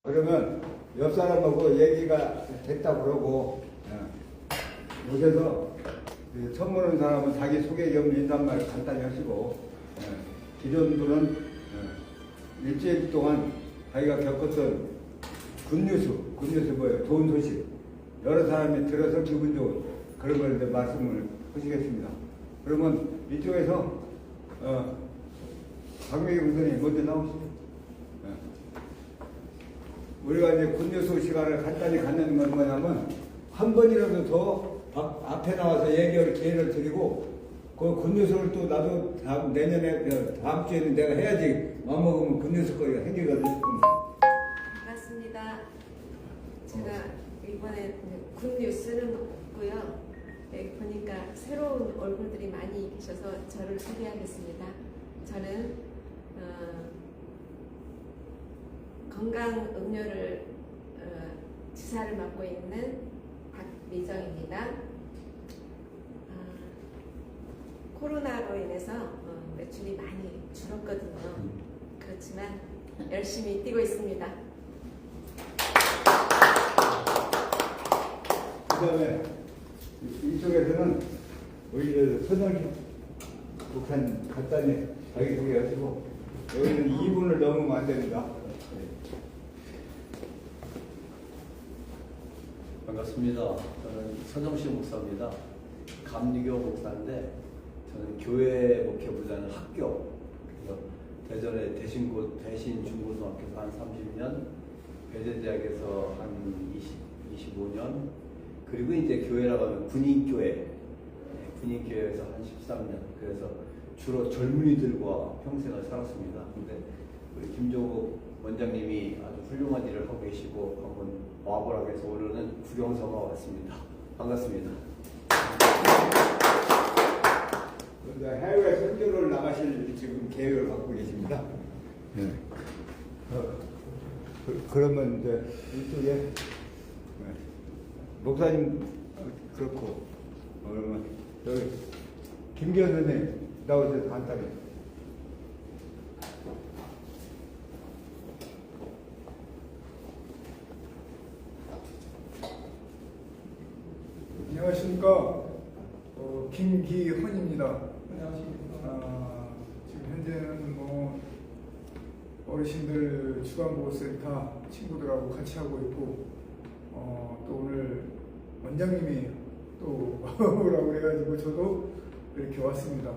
그러면 옆 사람하고 얘기가 됐다 그러고 여기서 처음 보는 사람은 자기 소개 겸 인사말 간단히 하시고 기존 분은 일주일 동안 자기가 겪었던 굿뉴스 뭐예요? 좋은 소식 여러 사람이 들어서 기분 좋은 그런 걸 이제 말씀을 하시겠습니다. 그러면 이쪽에서 박명희 군선이 먼저 나오시죠. 우리가 이제 굿뉴스 시간을 간단히 갖는 건 뭐냐면 한 번이라도 더 앞에 나와서 얘기할 기회를 드리고 그 굿뉴스를 또 나도 다음 주에는 내가 해야지 마음먹으면 굿뉴스 거리가 생기거든요. 반갑습니다. 제가 이번에 굿뉴스는 없고요. 여기 보니까 새로운 얼굴들이 많이 계셔서 저를 소개하겠습니다. 저는 건강 음료를 지사를 맡고 있는 박미정입니다. 코로나로 인해서 매출이 많이 줄었거든요. 그렇지만 열심히 뛰고 있습니다. 그 다음에 이쪽에서는 우리 선영이 북한 간단히 자기소개 하시고 여기는 2분을 넘으면 안 됩니다. 반갑습니다. 저는 서정식 목사입니다. 감리교 목사인데 저는 교회 목회보다는 학교, 그래서 대전의 대신중고등학교에서 한 30년, 배재대학에서 한 25년, 그리고 이제 교회라고 하면 군인교회에서 한 13년, 그래서 주로 젊은이들과 평생을 살았습니다. 근데 우리 김종욱 원장님이 아주 훌륭한 일을 하고 계시고 한번 와보라고 해서 오늘은 구경서가 왔습니다. 반갑습니다. 해외 선교를 나가실 지금 계획을 갖고 계십니다. 네. 그러면 이제 이쪽에 목사님 그렇고 그러면 여기 김기현 선생님 나오셔서 간단히. 안녕하십니까. 김기헌입니다. 지금 현재는 뭐 어르신들 주간보호센터 친구들하고 같이 하고 있고 또 오늘 원장님이 또 오라고 해가지고 저도 이렇게 왔습니다.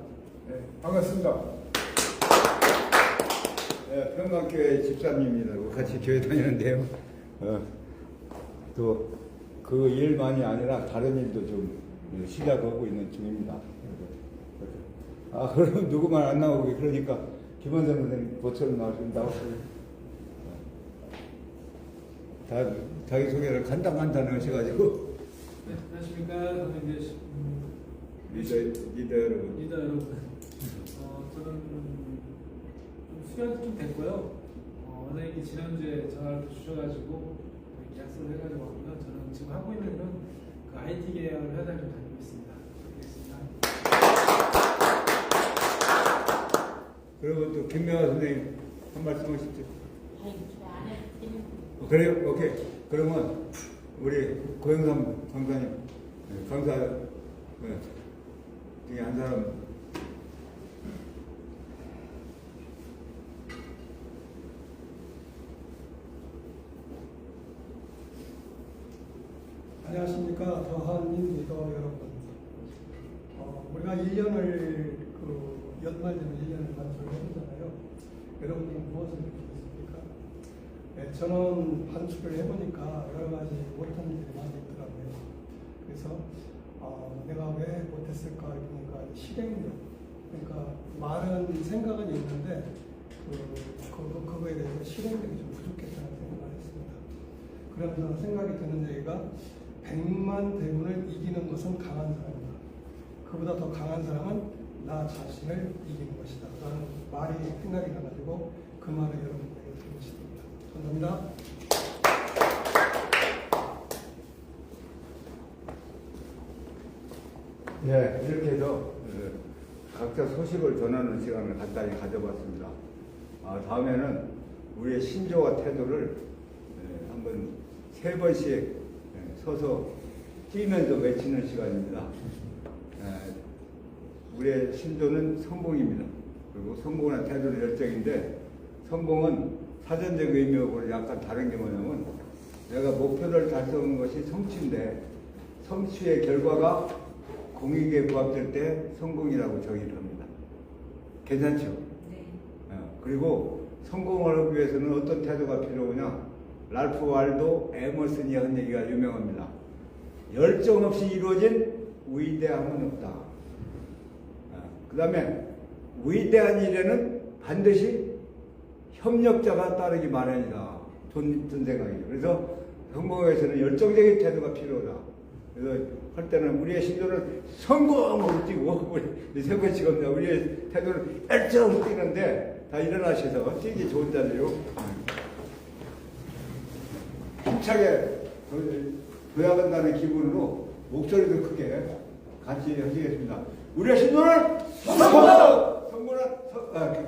네, 반갑습니다. 네, 평강교회 집사님이라고 같이 교회 다니는데요. 또 그 일만이 아니라 다른 일도 좀 시작하고 있는 중입니다. 그럼 누구만 안 나오고 그러니까 김원선 선생님 모처럼 나오시고 다 자기 소개를 간단히 하셔가지고. 네, 안녕하십니까. 리더 여러분. 저는 수련도 좀 됐고요. 원장님이 지난주에 전화를 주셔가지고 이렇게 약속을 해가지고 왔고요. 저는 지금 하고 있는 일은 그 IT 계열 회사를 좀 다니고 있습니다. 그리고 또 김명화 선생님 한 말씀 하시죠. 그래요? 오케이. 그러면 우리 고영삼 강사님, 강사 중에 한 사람. 안녕하십니까. 더한민 리더 여러분. 우리가 1년을 연말 되면 1년을 반출을 해보잖아요. 여러분들은 무엇을 느끼겠습니까? 네, 저는 반출을 해보니까 여러 가지 못한 일들이 많이 있더라고요. 그래서 내가 왜 못했을까 보니까 실행력, 그러니까 많은 생각은 있는데 그거에 대해서 실행력이 좀 부족했다는 생각을 했습니다. 그러면서 생각이 드는 얘기가 100만 대군을 이기는 것은 강한 사람이다. 그보다 더 강한 사람은 나 자신을 이기는 것이다. 라는 말이 생각이 나가지고 그 말을 여러분들에게 드리고 싶습니다. 감사합니다. 네, 이렇게 해서 각자 소식을 전하는 시간을 간단히 가져봤습니다. 다음에는 우리의 신조와 태도를 3번씩 서서 뛰면서 외치는 시간입니다. 우리의 신조는 성공입니다. 그리고 성공한 태도는 열정인데, 성공은 사전적 의미하고 약간 다른 게 뭐냐면, 내가 목표를 달성한 것이 성취인데, 성취의 결과가 공익에 부합될 때 성공이라고 정의를 합니다. 괜찮죠? 네. 그리고 성공을 하기 위해서는 어떤 태도가 필요하냐? 랄프 waldo 에머슨이 한 얘기가 유명합니다. 열정 없이 이루어진 위대함은 없다. 그 다음에 위대한 일에는 반드시 협력자가 따르기 마련이다. 돈 생각이죠. 그래서 성공에서는 열정적인 태도가 필요하다. 그래서 할 때는 우리의 신조는 성공으로 뛰고, 우리 세 번씩 합니다. 우리의 태도는 열정으로 뛰는데, 다 일어나셔서 뛰기 좋은 자리요. 힘차게 도약한다는 기분으로 목소리도 크게 같이 하시겠습니다. 우리의 신조는 성공! 성공은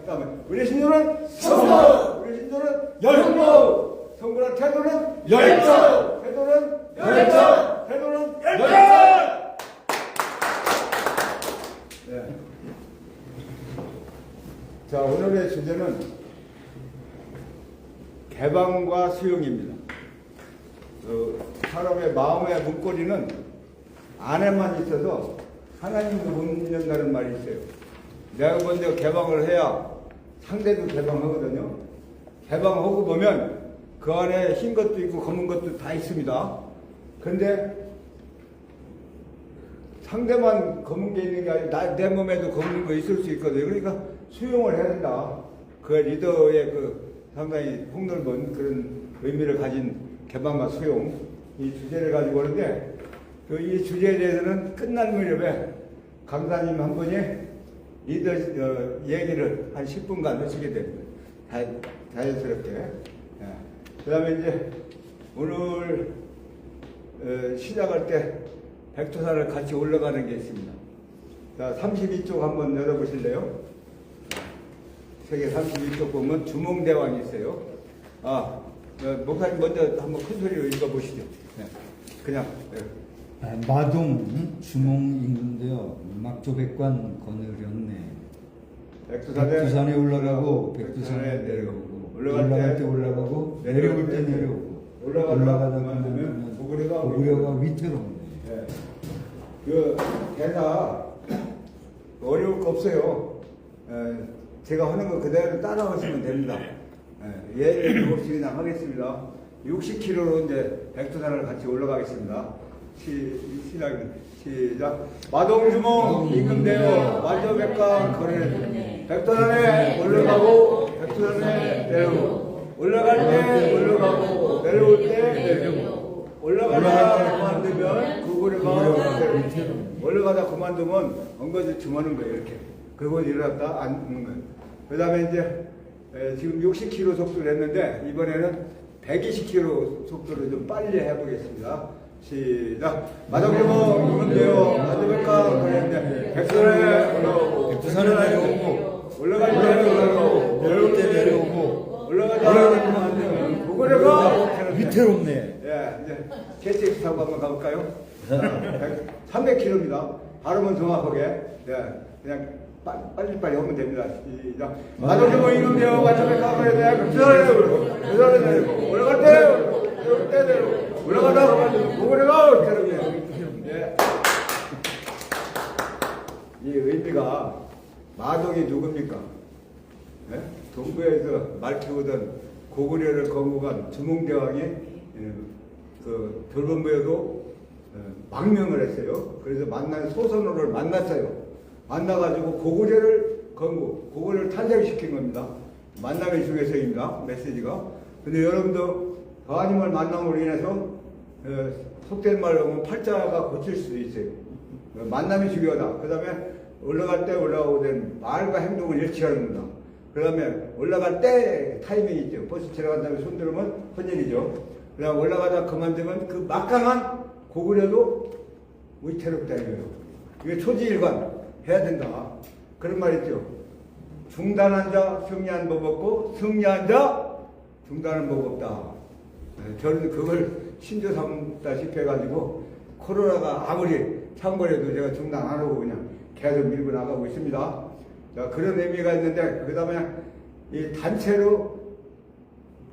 그다음에 우리의 신조는 성공! 우리의 신조는 열정! 성공한 태도는 열정! 태도는 열정! 태도는 열정! 네. 자, 오늘의 주제는 개방과 수용입니다. 사람의 마음의 문고리는 안에만 있어서 하나님도 못 믿는다는 말이 있어요. 내가 먼저 개방을 해야 상대도 개방하거든요. 개방하고 보면 그 안에 흰 것도 있고 검은 것도 다 있습니다. 그런데 상대만 검은 게 있는 게 아니라 내 몸에도 검은 거 있을 수 있거든요. 그러니까 수용을 해야 된다. 그 리더의 그 상당히 폭넓은 그런 의미를 가진 개방과 수용, 이 주제를 가지고 오는데, 이 주제에 대해서는 끝날 무렵에 강사님 한 분이 리더 얘기를 한 10분간 하시게 됩니다. 자연스럽게. 그 다음에 이제 오늘 시작할 때 백두산을 같이 올라가는 게 있습니다. 자, 32쪽 한번 열어보실래요? 세계 32쪽 보면 주몽대왕이 있어요. 목사님 먼저 한번 큰 소리로 읽어보시죠. 네. 그냥. 네. 마동 주몽 임금되어 막조백관 거느렸네. 백두산에 올라가고 백두산에 내려오고 올라갈 때 올라가고 내려올 때 내려오고 올라가다 보면 고구려가 위태롭네. 네. 그 대사 어려울 거 없어요. 제가 하는 거 그대로 따라하시면 됩니다. 예를 없이 그냥 하겠습니다. 60km로 이제 백두산을 같이 올라가겠습니다. 시작. 마동주몽 임금되어 만조백관 거느렸네. 백두산에 올라가고 백두산에 내려오고 올라갈 때 올라가고 내려올 때 내려오고 올라가다 그만두면 고구려가 올라가다 그만두면 엉거지 주무는 거예요. 이렇게. 그리고 일어났다 앉는 거예요. 그 다음에 이제 지금 60km 속도를 했는데 이번에는 120km 속도를 좀 빨리 해보겠습니다. 시작. 마동주몽 임금되어 만조백관 거느렸네. 백두산에 올라오고 백두산에 내려오고 올라갈 때 올라가고 내려올 때 내려오고 올라가다 그만두면 고구려가 위태롭네. 예, 이제 KTX 타고 한번 가볼까요? 300km입니다. 발음은 정확하게. 예, 그냥 빨리빨리 하면 됩니다. 시작. 마동주몽 임금되어 만조백관 거느렸네. 백두산에 내려오고 올라갈 때 내려올 때 내려오고 올라가다 그만두면 고구려가 예. 이 의미가 마동이 누굽니까? 네? 동부에서 말 키우던 고구려를 건국한 주몽대왕이 그 돌범부에도 망명을 했어요. 그래서 만난 소선호를 만났어요. 만나가지고 고구려를 고구려를 탄생시킨 겁니다. 만남의 중요성입니다. 메시지가. 근데 여러분도 하나님을 만남으로 인해서 속된 말로 하면 팔자가 고칠 수도 있어요. 만남이 중요하다. 그 다음에 올라갈 때 올라가고 된 말과 행동을 일치하는 겁니다. 그 다음에 올라갈 때 타이밍이 있죠. 버스 지나간 다음에 손 들으면 헌일이죠. 그 다음에 올라가다 그만두면 그 막강한 고구려도 위태롭다 이거예요. 이게 초지일관 해야 된다. 그런 말 있죠. 중단한 자 승리한 법 없고 승리한 자 중단한 법 없다. 저는 그걸 신조 삼다시피 해가지고 코로나가 아무리 창궐해도 제가 중단 안 하고 그냥 계속 밀고 나가고 있습니다. 자, 그런 의미가 있는데, 그 다음에 이 단체로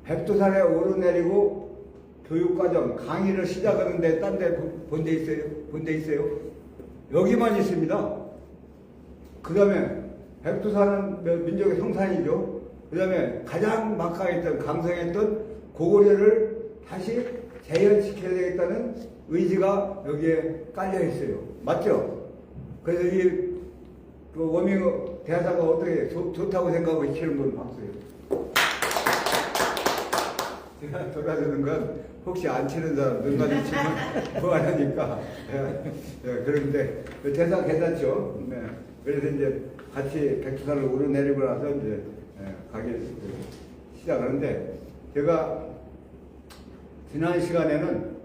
백두산에 오르내리고 교육과정, 강의를 시작하는데 딴 데 본 데 있어요? 본 데 있어요? 여기만 있습니다. 그 다음에 백두산은 민족의 성산이죠. 그 다음에 가장 막강했던, 강성했던 고구려를 다시 재현시켜야 되겠다는 의지가 여기에 깔려 있어요. 맞죠? 그래서 그 워밍업 대사가 어떻게 좋다고 생각하고 시키는 분 박수요. 제가 돌아주는 건 혹시 안 치는 사람 눈 마주치면 뭐하니까. 그런데 그 대사 괜찮죠? 네. 그래서 이제 같이 백두산을 오르내리고 나서 이제 가게 시작하는데, 제가 지난 시간에는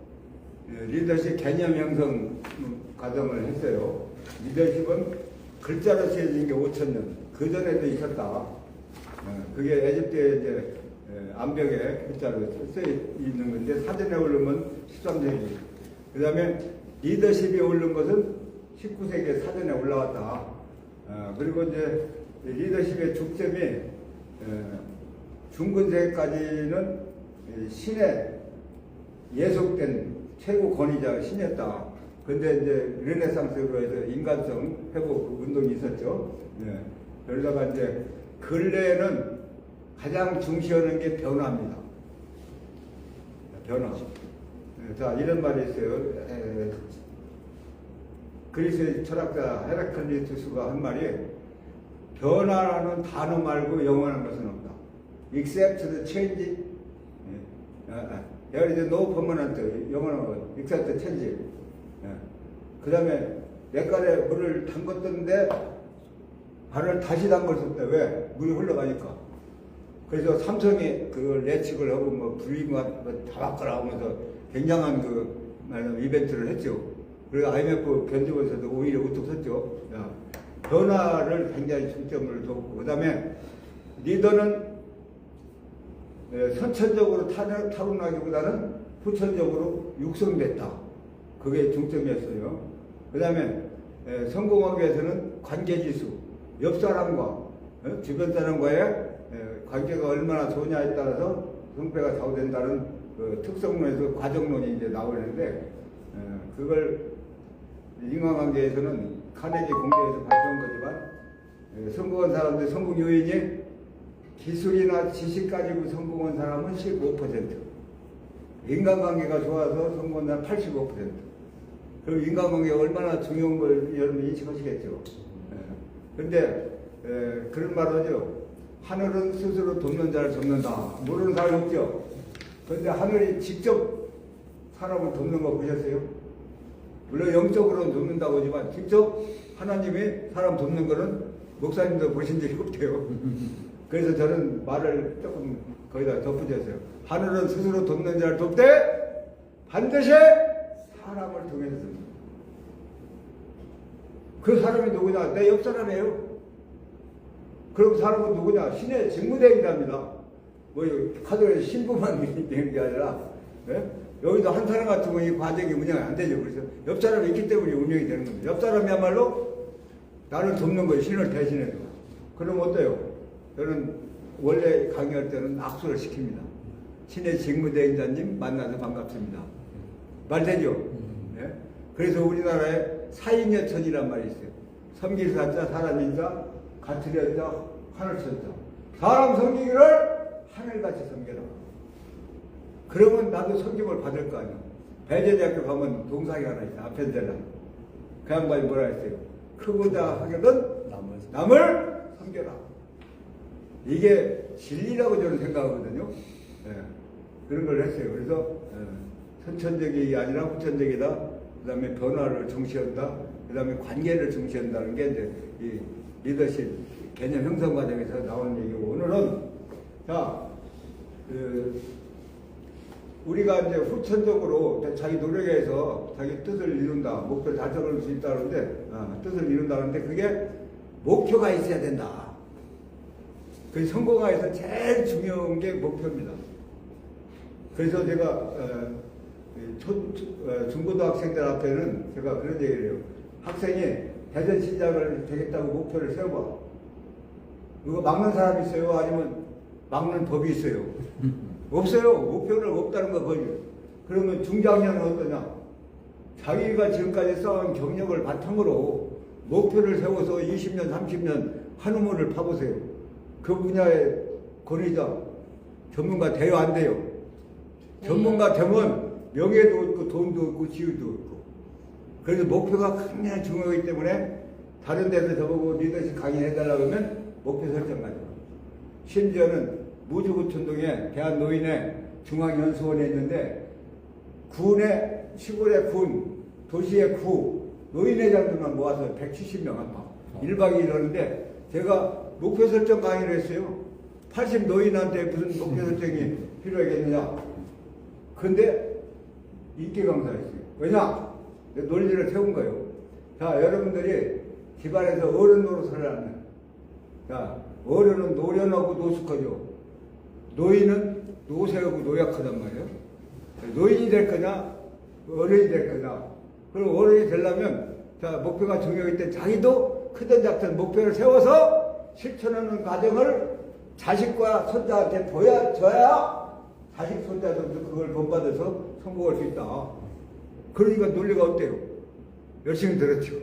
리더십 개념 형성 과정을 했어요. 리더십은 글자로 쓰여진 게 5,000년. 그 전에도 있었다. 그게 에집트의 이제 암벽에 글자로 쓰여 있는 건데, 사전에 오르면 13세기. 그 다음에 리더십이 오른 것은 19세기에 사전에 올라왔다. 그리고 이제 리더십의 중점이 중근세기까지는 신에 예속된 최고 권위자가 신이었다. 근데 이제 르네상스로 해서 인간성 회복 운동이 있었죠. 그러다가 이제 근래에는 가장 중시하는 게 변화입니다. 변화. 자, 이런 말이 있어요. 그리스의 철학자 헤라클리투스가 한 말이, 변화라는 단어 말고 영원한 것은 없다. Except the change. There is no permanent. 영원한 것. Except the change. 그 다음에 냇가에 물을 담궜던데 발을 다시 담글 수 없다. 왜? 물이 흘러가니까. 그래서 삼성이 그걸 예측을 하고 뭐 불림과 다 바꿔라 하면서 굉장한 그 이벤트를 했죠. 그리고 IMF 견주에서도 오히려 우뚝 섰죠. 변화를 굉장히 중점을 뒀고, 그 다음에 리더는 선천적으로 타고나기보다는 후천적으로 육성됐다. 그게 중점이었어요. 그 다음에 성공하기 위해서는 관계지수, 옆 사람과 주변 사람과의 관계가 얼마나 좋냐에 따라서 성패가 좌우된다는 그 특성론에서 과정론이 이제 나오는데, 그걸 인간관계에서는 카네기 공대에서 발표한 거지만, 성공한 사람들 성공 요인이 기술이나 지식 가지고 성공한 사람은 15%, 인간관계가 좋아서 성공한 사람은 85%. 그럼 인간관계가 얼마나 중요한 걸 여러분 인식하시겠죠. 그런데 그런 말 하죠. 하늘은 스스로 돕는 자를 돕는다. 모르는 사람이 없죠. 그런데 하늘이 직접 사람을 돕는 거 보셨어요? 물론 영적으로는 돕는다고 하지만 직접 하나님이 사람 돕는 거는 목사님도 보신 적이 없대요. 그래서 저는 말을 조금 거기다 덧붙였어요. 하늘은 스스로 돕는 자를 돕되 반드시 사람을 통해서 돕는다. 그 사람이 누구냐? 내 옆 사람이에요. 그럼 사람은 누구냐? 신의 직무대행자입니다. 뭐 카드에 신부만 되는 게 아니라, 여기도 한 사람 같으면 이 과정이 운영이 안 되죠. 그래서 옆 사람이 있기 때문에 운영이 되는 겁니다. 옆 사람이야말로 나를 돕는 거예요. 신을 대신해서. 그럼 어때요? 저는 원래 강의할 때는 악수를 시킵니다. 신의 직무대행자님 만나서 반갑습니다. 말 되죠? 그래서 우리나라에 사인여천이란 말이 있어요. 섬길 사자, 사람인자, 같으려 자, 하늘 천자. 사람 섬기기를 하늘같이 섬겨라. 그러면 나도 섬김을 받을 거 아니야. 배제대학교 가면 동상이 하나 있어. 아펜젤라. 그 양반이 뭐라 했어요? 크고자 하거든 남을 섬겨라. 이게 진리라고 저는 생각하거든요. 그런 걸 했어요. 그래서 선천적이 아니라 후천적이다. 그 다음에 변화를 중시한다. 그 다음에 관계를 중시한다는 게 이제 이 리더십 개념 형성 과정에서 나오는 얘기고, 오늘은 자, 우리가 이제 후천적으로 자기 노력에 의해서 자기 뜻을 이룬다, 목표를 달성할 수 있다는데, 뜻을 이룬다는데 그게 목표가 있어야 된다. 그 성공하기 위해서 제일 중요한 게 목표입니다. 그래서 제가 중고등학생들 앞에는 제가 그런 얘기를 해요. 학생이 대전시장을 되겠다고 목표를 세워봐. 이거 막는 사람이 있어요? 아니면 막는 법이 있어요? 없어요. 목표를 없다는 거 거죠. 그러면 중장년은 어떠냐? 자기가 지금까지 쌓은 경력을 바탕으로 목표를 세워서 20년, 30년 한 우물을 파보세요. 그 분야의 권위자, 전문가 돼요, 안 돼요? 전문가 되면 명예도 있고 돈도 있고 지위도 있고. 그래서 목표가 굉장히 중요하기 때문에 다른 데서 저보고 리더십 강의해달라고 하면 목표 설정하죠. 심지어는 무주구촌동에 대한노인회 중앙연수원에 있는데 군의 시골의 군, 도시의 구, 노인회장들만 모아서 170명 한방 1박 2일 하는데 제가 목표 설정 강의를 했어요. 80 노인한테 무슨 목표 설정이 필요하겠느냐. 근데 인기 강사였어요. 왜냐? 논리를 세운 거예요. 자, 여러분들이 집안에서 어른 노릇을 하는, 자, 어른은 노련하고 노숙하죠. 노인은 노쇠하고 노약하단 말이에요. 노인이 될 거냐, 어른이 될 거냐. 그리고 어른이 되려면, 자, 목표가 중요하기 때문에 자기도 크든 작든 목표를 세워서 실천하는 과정을 자식과 손자한테 보여줘야 자식, 손자들도 그걸 본받아서 성공할 수 있다. 그러니까 논리가 어때요? 열심히 들었죠.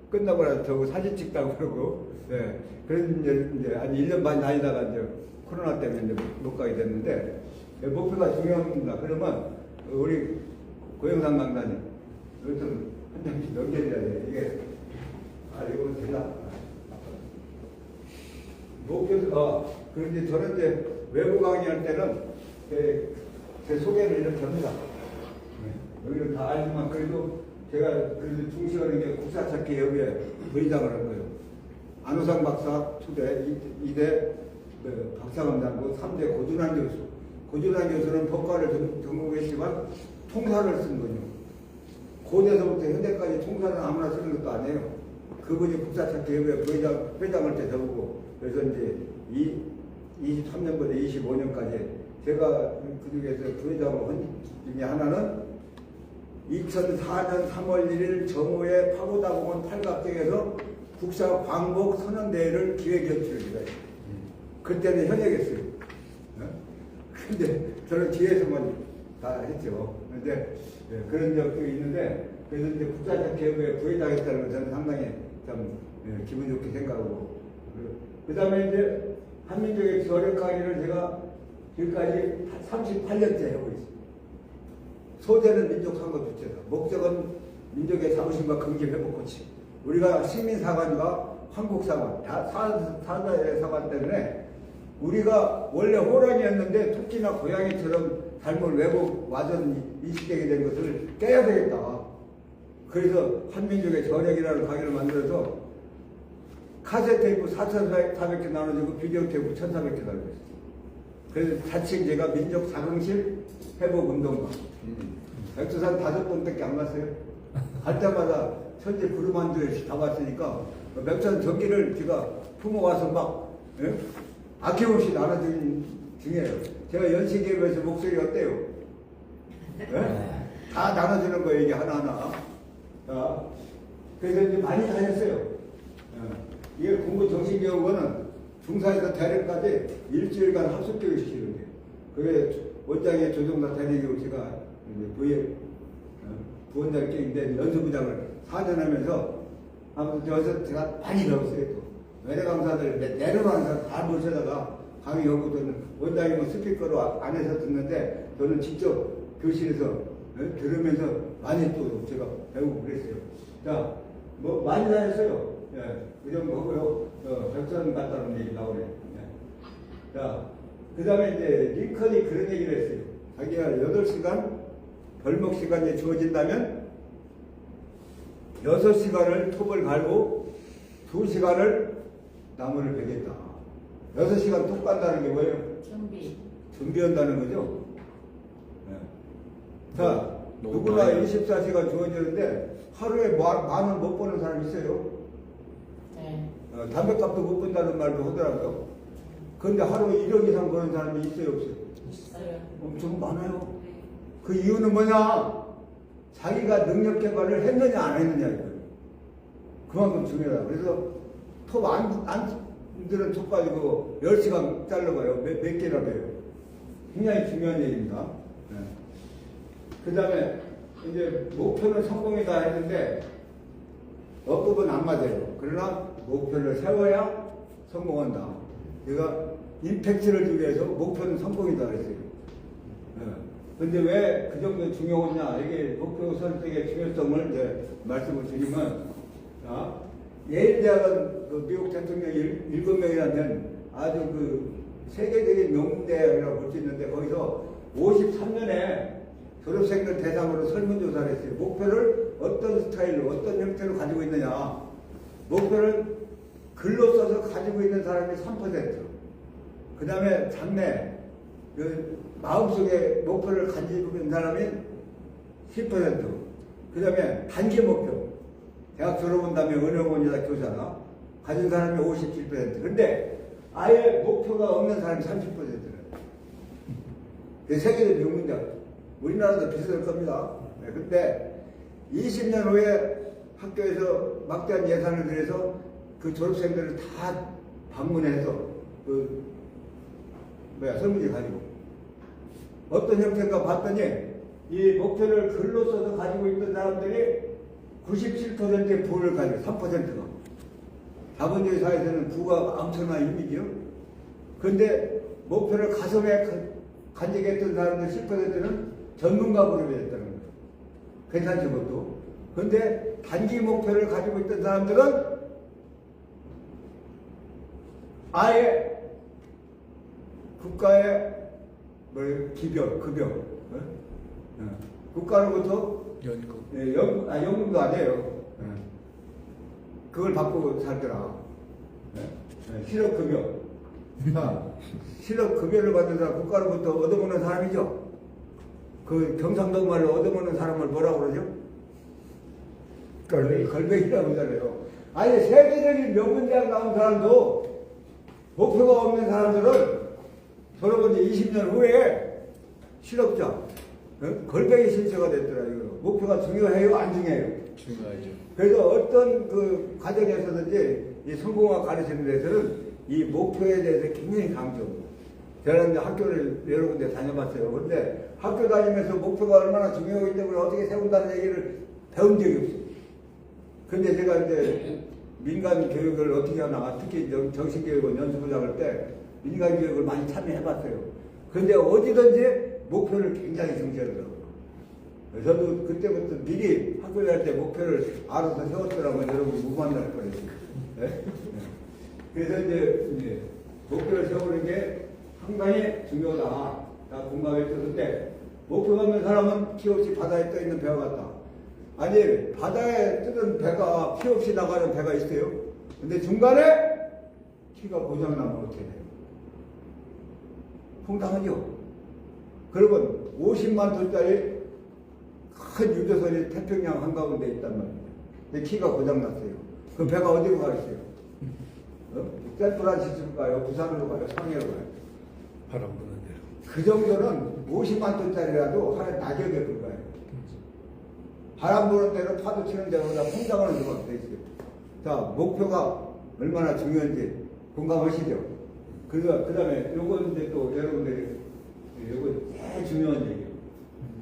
끝나고 나서 저거 사진 찍다고 그러고, 네. 그런 이제 한 1년 반 다니다가 이제 코로나 때문에 이제 못 가게 됐는데, 목표가 중요합니다. 그러면 우리 고영상 강사님, 이거 좀 한 장씩 넘겨드려야 돼. 이게, 이거 제가. 그런데 저는 이제 외부 강의할 때는 제 소개를 이렇게 합니다. 여기는 다 알지만 그래도 제가 그래도 중시하는 게 국사찾기 협의회 부의장을 한 거예요. 안호상 박사 초대, 2대 박사관 장고, 3대 고준환 교수. 고준환 교수는 법과를 전공했지만 통사를 쓴 거죠. 고대서부터 현대까지 통사는 아무나 쓰는 것도 아니에요. 그분이 국사찾기 협의회 회장을 때 저보고, 그래서 이제 23년부터 25년까지 제가 그중에서 부회장을 한 중에 하나는 2004년 3월 1일 정오에 파고다공원 팔각정에서 국사 광복 선언대회를 기획 연출했어요. 그때는 현역했어요. 근데 저는 뒤에서만 다 했죠. 근데 그런 적도 있는데, 그래서 이제 국사학회에 부회장 했다는 건 저는 상당히 참 기분 좋게 생각하고, 그 다음에 이제 한민족의 저력 강의를 제가 지금까지 38년째 하고 있습니다. 소재는 민족상고 주체다. 목적은 민족의 자부심과 긍지 회복 고치. 우리가 식민사관과 한국사관, 사자의 사관 때문에 우리가 원래 호랑이였는데 토끼나 고양이처럼 닮은 외국 와전 인식되게 된 것을 깨야 되겠다. 그래서 한민족의 저력이라는 강의를 만들어서 카세테이프 4,400개 나눠주고 비디오 테이프 1,400개 달렸어요. 그래서 자칭 제가 민족 자긍심 회복 운동가. 백두산 5번밖에 안 갔어요. 갈 때마다 천지 구름한줄 다 봤으니까 백두산 전기를 제가 품어와서 막 아낌없이 나눠주는 중이에요. 제가 연식계획에서 목소리 어때요? 다 나눠주는 거예요, 이게 하나하나. 자, 그래서 이제 많이 다녔어요. 이게 공부 정신교육은 중사에서 대학까지 일주일간 합숙교육 시키는 거예요. 그게 원장의 조정사 대리교육 제가 부원장격인데 연수부장을 4년 하면서 아무튼 여기서 제가 많이 배웠어요. 또 외래 강사들 내려가는 사람 다 모셔다가 강의 연구도는 원장님은 스피커로 안에서 듣는데 저는 직접 교실에서 들으면서 많이 또 제가 배우고 그랬어요. 자, 뭐 많이 다녔어요. 그 정도 하고요. 백선 같다는 얘기 나오네요. 자, 그 다음에 이제 링컨이 그런 얘기를 했어요. 자기가 8시간 벌목 시간이 주어진다면 6시간을 톱을 갈고 2시간을 나무를 베겠다. 6시간 톱 간다는 게 뭐예요? 준비한다는 거죠. 자, 누구나 24시간 주어지는데 하루에 만원 못 버는 사람이 있어요. 담배값도 못 번다는 말도 하더라고요. 그런데 하루에 1억 이상 버는 사람이 있어요, 없어요? 있어요. 엄청 많아요. 그 이유는 뭐냐? 자기가 능력 개발을 했느냐 안 했느냐 이거. 그만큼 중요하다. 그래서 톱안들은 톱 가지고 10시간 잘라봐요. 몇 개나 돼요. 굉장히 중요한 얘기입니다. 네. 그 다음에 이제 목표는 성공이다 했는데 어법은 안 맞아요. 그러나 목표를 세워야 성공한다. 내가 임팩트를 주기 위해서 목표는 성공이다 그랬어요. 근데 왜 그 정도 중요하냐? 이게 목표 설정의 중요성을 이제 말씀을 드리면, 자, 예일 대학은 그 미국 대통령 7명이라면 아주 그 세계적인 명문대학이라고 볼 수 있는데 거기서 53년에 졸업생들 대상으로 설문조사를 했어요. 목표를 어떤 스타일로, 어떤 형태로 가지고 있느냐. 목표를 글로 써서 가지고 있는 사람이 3%. 그 다음에 장래, 그 마음속에 목표를 가지고 있는 사람이 10%. 그 다음에 단기 목표. 대학 졸업한 다음에 은행원이다 교사나 가진 사람이 57%. 근데 아예 목표가 없는 사람이 30%래요. 세계적 명문대학. 우리나라도 비슷할 겁니다. 네, 근데 20년 후에 학교에서 막대한 예산을 들여서 그 졸업생들을 다 방문해서 설문지 가지고 어떤 형태인가 봤더니 이 목표를 글로 써서 가지고 있던 사람들이 97%의 부를 가지고 3%가 자본주의 사회에서는 부가 엄청난 힘이죠. 그런데 목표를 가슴에 간직했던 사람들 10%는 전문가 그룹이 됐다는 거예요. 괜찮죠, 그것도. 그런데 단기 목표를 가지고 있던 사람들은 아예 국가의 급여, 국가로부터 연금도 아니에요. 그걸 받고 살더라. 실업급여. 실업급여를 받는 사람, 국가로부터 얻어먹는 사람이죠. 그 경상도 말로 얻어먹는 사람을 뭐라고 그러죠? 걸뱅이라고 하잖아요. 아니, 세계적인 명문대학 나온 사람도 목표가 없는 사람들은 졸업한 지 20년 후에 실업자, 걸뱅이 신세가 됐더라, 이거. 목표가 중요해요, 안 중요해요? 중요하죠. 그래서 어떤 그 과정에서든지 이 성공학 가르치는 데서는 이 목표에 대해서 굉장히 강조합니다. 제가 이제 학교를 여러 군데 다녀봤어요. 근데 학교 다니면서 목표가 얼마나 중요하기 때문에 어떻게 세운다는 얘기를 배운 적이 없어요. 근데 제가 이제 민간 교육을 어떻게 하나, 특히 정신교육을 연수부장할 때 민간 교육을 많이 참여해봤어요. 그런데 어디든지 목표를 굉장히 중시하더라고요. 저도 그때부터 미리 학교 다닐 때 목표를 알아서 세웠더라면 여러분 못 만날 뻔했어요. 네? 그래서 이제 목표를 세우는 게 상당히 중요하다. 다 공감했었는데 목표가 없는 사람은 피 없이 바다에 떠 있는 배와 같다. 아니, 바다에 뜨는 배가 피 없이 나가는 배가 있어요. 근데 중간에 키가 고장나면 어떻게 돼요? 황당하죠? 그러면 50만 톤짜리 큰 유조선이 태평양 한가운데 있단 말이에요. 근데 키가 고장났어요. 그 배가 어디로 가겠어요? 샌프란시스코 가요? 부산으로 가요? 상해로 가요? 바람 부는 대로. 그 정도는 50만 톤짜리라도 하는 낙엽에 불과해요. 바람 부는 대로 파도 치는 대로다 성장하는 수가 돼 있어요. 자, 목표가 얼마나 중요한지 공감하시죠? 그래서 그 다음에 요건 이제 또 여러분들이 요거 제일 중요한 얘기예요.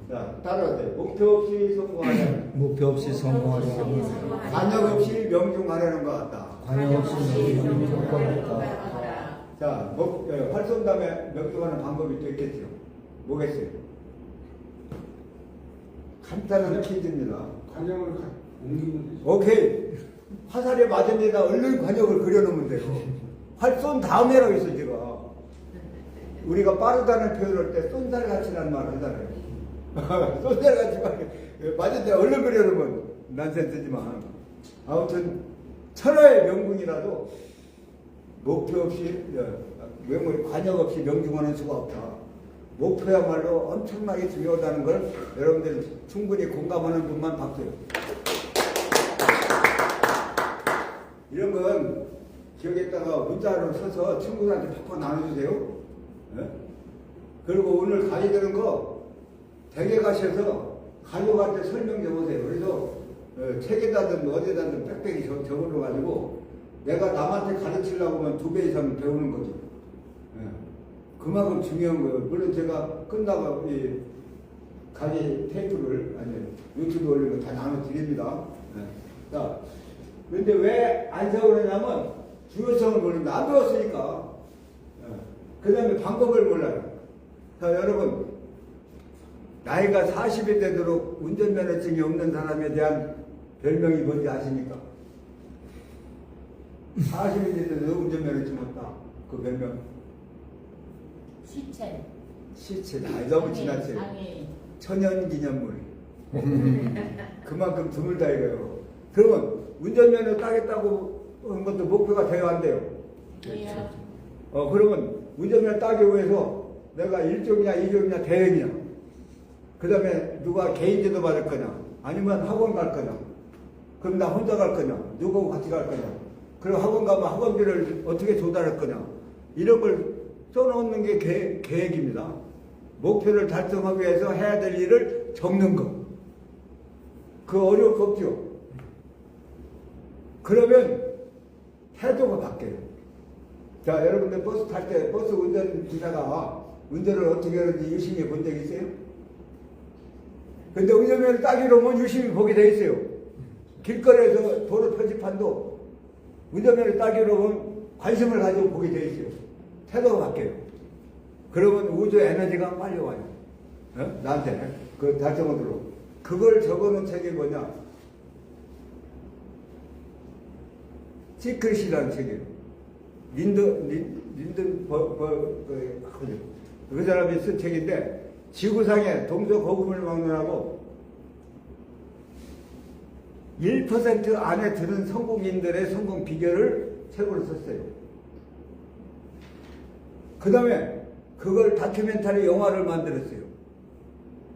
자, 따라하세요. 목표 없이 성공하려면 목표 없이 성공하려면 관역 없이 명중하려는 것 같다. 관여 없이 명중할 것 같다. 자, 활성담에 명중하는 방법이 또 있겠죠. 뭐겠어요? 간단한 퀴즈입니다. 관역을 옮기면 되죠. 오케이. 화살에 맞은 데다 얼른 관역을 그려놓으면 돼요. 활 쏜 다음에라고 있어, 제가. 우리가 빠르다는 표현을 때 쏜살같이라는 말을 하잖아요. 쏜살같이 맞은 데 얼른 그려놓으면 난센스지만. 아무튼, 천하의 명궁이라도 목표 없이, 관역 없이 명중하는 수가 없다. 목표야말로 엄청나게 중요하다는 걸 여러분들 충분히 공감하는 분만 박수요. 이런 건 기억에다가 문자로 써서 친구들한테 팍팍 나눠주세요. 네? 그리고 오늘 강의 되는 거 댁에 가셔서 가족한테 설명 좀 하세요. 그래서 책에다든 어디다든 빽빽이 적어놔가지고 내가 남한테 가르치려고 하면 2배 이상 배우는 거죠. 예. 그만큼 중요한 거예요. 물론 제가 끝나고 이 강의 테이프를 아니 유튜브 올리는 거 다 나눠드립니다. 예. 자, 그런데 왜 안 세우느냐면 중요성을 모릅니다. 안 배웠으니까. 예. 그 다음에 방법을 몰라요. 자, 여러분 나이가 40이 되도록 운전면허증이 없는 사람에 대한 별명이 뭔지 아십니까? 40이 되도록 운전면허증 없다. 그 별명. 시체. 아니, 너무 지났어요. 천연기념물. 그만큼 드물다 이거예요. 그러면 운전면허 따겠다고 한 것도 목표가 돼야 한대요. 그러면 운전면허 따기 위해서 내가 1종이냐 2종이냐 대행이냐, 그 다음에 누가 개인제도 받을 거냐 아니면 학원 갈 거냐, 그럼 나 혼자 갈 거냐 누구하고 같이 갈 거냐, 그리고 학원 가면 학원비를 어떻게 조달할 거냐, 이런 걸 써놓는 게 계획입니다. 목표를 달성하기 위해서 해야 될 일을 적는 거. 그 어려울 거 없죠. 그러면 태도가 바뀌어요. 자, 여러분들 버스 탈 때 버스 운전기사가 운전을 어떻게 하는지 유심히 본 적 있어요? 근데 운전면허 따기로 보면 유심히 보게 돼 있어요. 길거리에서 도로 표지판도 운전면허 따기로 보면 관심을 가지고 보게 돼 있어요. 태도가 바뀌어요. 그러면 우주 에너지가 빨리 와요. 나한테 그 달성으로. 그걸 적어놓은 책이 뭐냐? 시크릿이라는 책이에요. 린든 그 사람이 쓴 책인데, 지구상에 동서고금을 막론하고 1% 안에 드는 성공인들의 성공 비결을 책으로 썼어요. 그 다음에 그걸 다큐멘터리 영화를 만들었어요.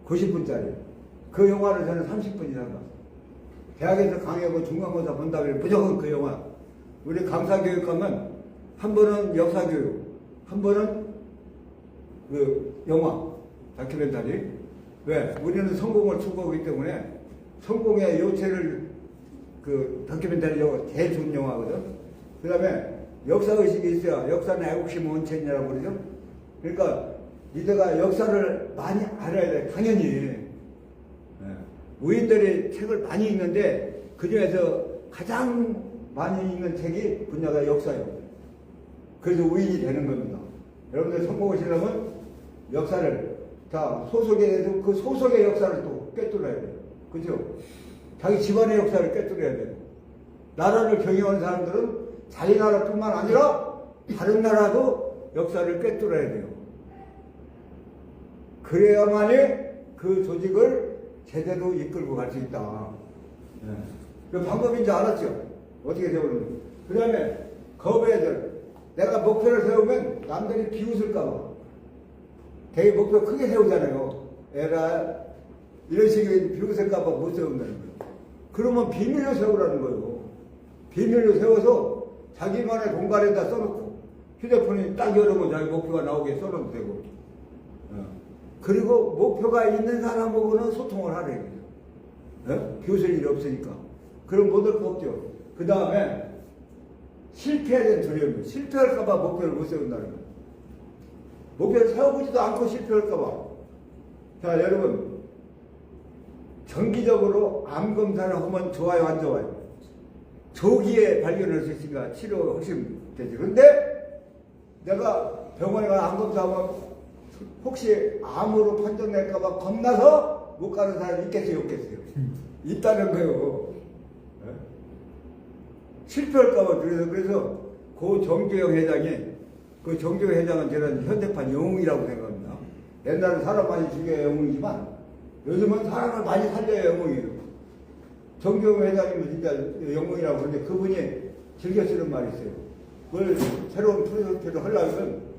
90분짜리. 그 영화를 저는 30분 이상 봤어요. 대학에서 강의하고 중간고사 본다면 무조건 그 영화. 우리 강사교육 가면 한 번은 역사교육, 한 번은 그 영화, 다큐멘터리. 왜? 우리는 성공을 추구하기 때문에 성공의 요체를 그 다큐멘터리 영화 제일 좋은 영화거든. 그 다음에 역사의식이 있어야 역사는 애국심 원천이라고 그러죠. 그러니까 니들가 역사를 많이 알아야 돼. 당연히. 우인들이 책을 많이 읽는데 그 중에서 가장 많이 읽는 책이 분야가 역사예요. 그래서 우인이 되는 겁니다. 여러분들 성공하시려면 역사를, 자, 소속에 대해서 그 소속의 역사를 또 꿰뚫어야 돼요. 그죠? 자기 집안의 역사를 꿰뚫어야 돼요. 나라를 경영하는 사람들은 자기 나라뿐만 아니라 다른 나라도 역사를 꿰뚫어야 돼요. 그래야만이 그 조직을 제대로 이끌고 갈 수 있다. 네. 그 방법인지 알았죠? 어떻게 세우는지. 그 다음에 거부애들. 내가 목표를 세우면 남들이 비웃을까봐. 되게 목표 크게 세우잖아요. 에라, 이런 식의 비웃을까봐 못 세운다는 거예요. 그러면 비밀로 세우라는 거예요. 비밀로 세워서 자기만의 공간에다 써놓고 휴대폰이 딱 열으면 자기 목표가 나오게 써놓으면 되고. 그리고 목표가 있는 사람하고는 소통을 하래요. 비웃을 일이 없으니까. 그럼 못 할 거 없죠. 그 다음에 실패에 대한 두려움이에요. 실패할까봐 목표를 못 세운다는 거예요. 목표를 세워보지도 않고 실패할까봐. 자, 여러분, 정기적으로 암 검사를 하면 좋아요, 안 좋아요? 조기에 발견할 수 있으니까 치료 훨씬 되죠. 근데 내가 병원에 가서 암 검사하면 혹시 암으로 판정될까봐 겁나서 못 가는 사람이 있겠어요, 없겠어요? 있다는 거예요. 네? 실패할까봐. 그래서 그 정재영 회장이, 그 정재영 회장은 저는 현대판 영웅이라고 생각합니다. 옛날에 사람 많이 죽여야 영웅이지만 요즘은 사람을 많이 살려야 영웅이에요. 정재영 회장님은 진짜 영웅이라고 그러는데 그분이 즐겨 쓰는 말이 있어요. 그걸 새로운 프로젝트를 하려면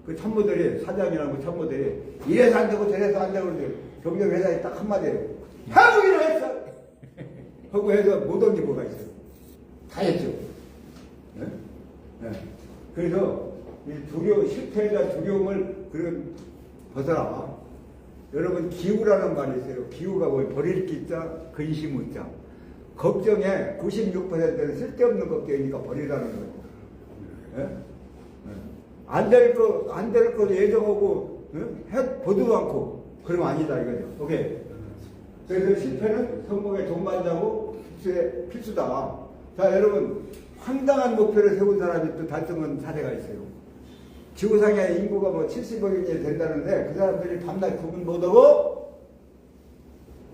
그 참모들이, 사장이랑 그 참모들이 이래서 안 되고 저래서 안 되고 그러는데 정재영 회장이 딱 한마디예요. 해보기로 했어! 하고 해서 못한 게 뭐가 있어요. 다 했죠. 네? 네. 그래서 이 실패에 대한 두려움을 벗어나. 여러분 기우라는 말이 있어요. 기우가 뭐 버릴 기자, 근심 웃자. 걱정에 96%는 쓸데없는 걱정이니까 버리라는 거예요. 예? 안 될 거 예정하고 보도 않고 그러면 아니다 이거죠. 오케이. 그래서 실패는 성공의 동반자고 필수다. 자 여러분 황당한 목표를 세운 사람이 또 달성한 사례가 있어요. 지구상의 인구가 뭐 70억이 된다는데 그 사람들이 밤낮 구분 못하고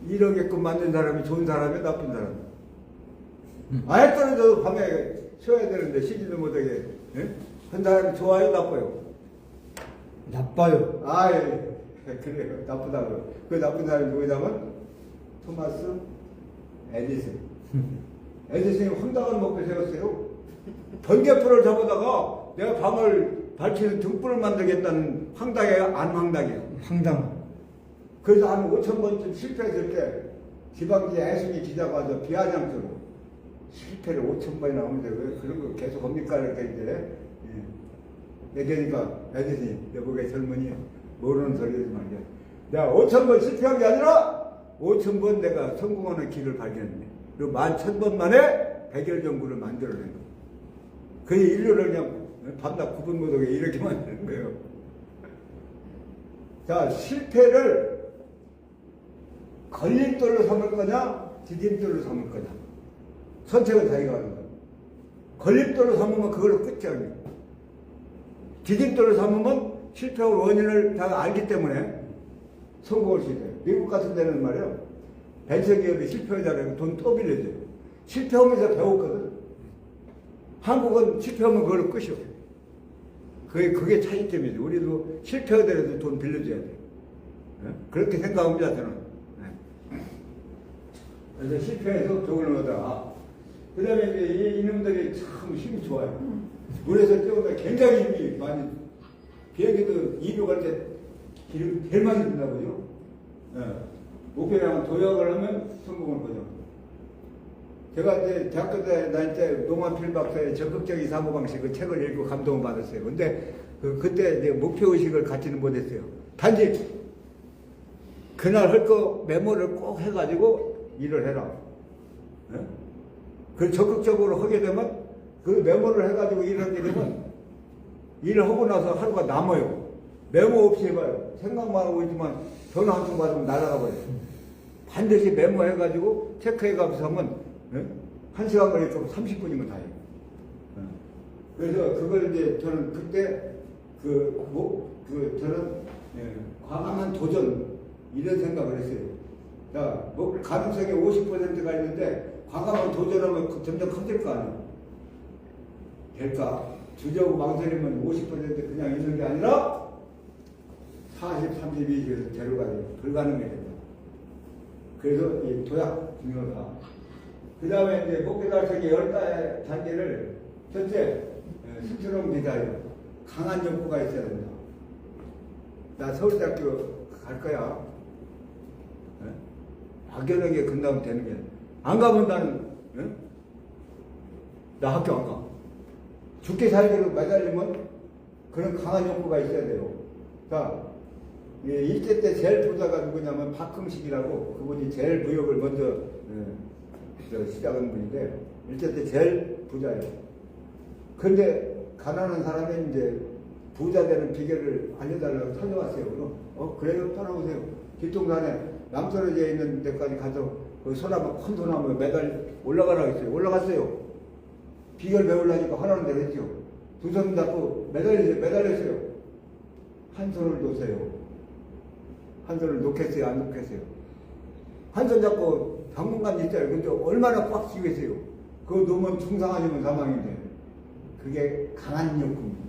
이러게끔 만든 사람이 좋은 사람이 나쁜 사람이. 아예 떨어져도 밤에 쉬어야 되는데 쉬지도 못하게 한 사람이 좋아요 나빠요? 나빠요. 아 예. 그래요 나쁘다고요. 그 나쁜 사람이 누구냐면 토마스 에디슨. 에디슨이 황당한 목표 세웠어요. 번개불을 잡아다가 내가 밤을 밝히는 등불을 만들겠다는 황당해요? 안 황당해요? 황당. 그래서 한 5,000번쯤 실패했을 때 지방지 애순이 기자가 와서 비아냥처럼 실패를 5,000번이나 하는데 왜 그런 거 계속 합니까? 이렇게 이제 얘기하니까 에디슨이 여보게 젊은이 모르는 소리 하지 말게. 내가 5,000번 실패한 게 아니라 5,000번 내가 성공하는 길을 발견했네. 그리고 11,000번 만에 백열전구를 만들어낸 거예요. 그게 인류를 그냥 밤낮 구분 못하게 이렇게 만드는 거예요. 자, 실패를 걸림돌로 삼을 거냐, 디딤돌로 삼을 거냐. 선택은 자기가 하는 거예요. 걸림돌로 삼으면 그걸로 끝이야. 디딤돌로 삼으면 실패의 원인을 다 알기 때문에 성공할 수 있어요. 미국 같은 데는 말이야. 벤처기업이 실패하잖아요. 돈 또 빌려줘요. 실패하면서 배웠거든. 한국은 실패하면 그걸로 끝이요. 그게 차이점이죠. 우리도 실패하더라도 돈 빌려줘야 돼. 그렇게 생각합니다, 저는. 그래서 실패해서 덕을 얻어라. 그 다음에 이제 이놈들이 참 힘이 좋아요. 물에서 뛰어오면 굉장히 힘이 많이, 비행기도 이륙할 때 기름 제일 많이 든다고요. 목표량은 도약을 하면 성공을 거죠. 제가 이제 대학교 때 다닐 때 노만필 박사의 적극적인 사고방식 그 책을 읽고 감동을 받았어요. 근데 그때 이제 목표의식을 갖지는 못했어요. 단지 그날 할 거 메모를 꼭 해가지고 일을 해라. 그 적극적으로 하게 되면 그 메모를 해가지고 일을 하게 되면 일을 하고 나서 하루가 남아요. 메모 없이 해봐요. 생각만 하고 있지만 전화 한 통 받으면 날아가 버려요. 반드시 메모해가지고 체크해가면서 하면 1시간 걸리고 30분이면 다예요. 그래서 그걸 이제 저는 그때 저는 과감한 도전 이런 생각을 했어요. 자, 뭐 가능성이 50%가 있는데 과감한 도전하면 점점 커질 거 아니에요. 될까? 주저하고 망설이면 50% 그냥 있는 게 아니라 40, 32, 제로가 돼요. 불가능해요. 그래서 이 도약 중요하다. 그 다음에 이제 목표 달성의 10단계를 첫째, 스트롱 디자이어. 강한 욕구가 있어야 된다. 나 서울대학교 갈 거야. 막연하게 끝나면 되는 게. 안 가면 나는, 나 학교 안 가. 죽게 살기로 매달리면 그런 강한 욕구가 있어야 돼요. 자, 일제 때 제일 부자가 누구냐면 박흥식이라고 그분이 제일 무역을 먼저 시작한 분인데 일제 때 제일 부자예요. 근데 가난한 사람이 이제 부자 되는 비결을 알려달라고 찾아왔어요. 그럼 그래요 떠나보세요. 뒷동산에 남서로지에 있는 데까지 가서 그 소나무 큰 소나무에 매달 올라가라고 했어요. 올라갔어요. 비결 배우려니까 하라는 대로 했죠. 두 손 잡고 매달렸어요. 한 손을 놓으세요. 한 손을 놓겠어요? 안 놓겠어요? 한 손 잡고 당분간 있어요. 근데 얼마나 꽉 쥐겠어요? 그거 놓으면 중상 아니면 사망인데. 그게 강한 욕구입니다.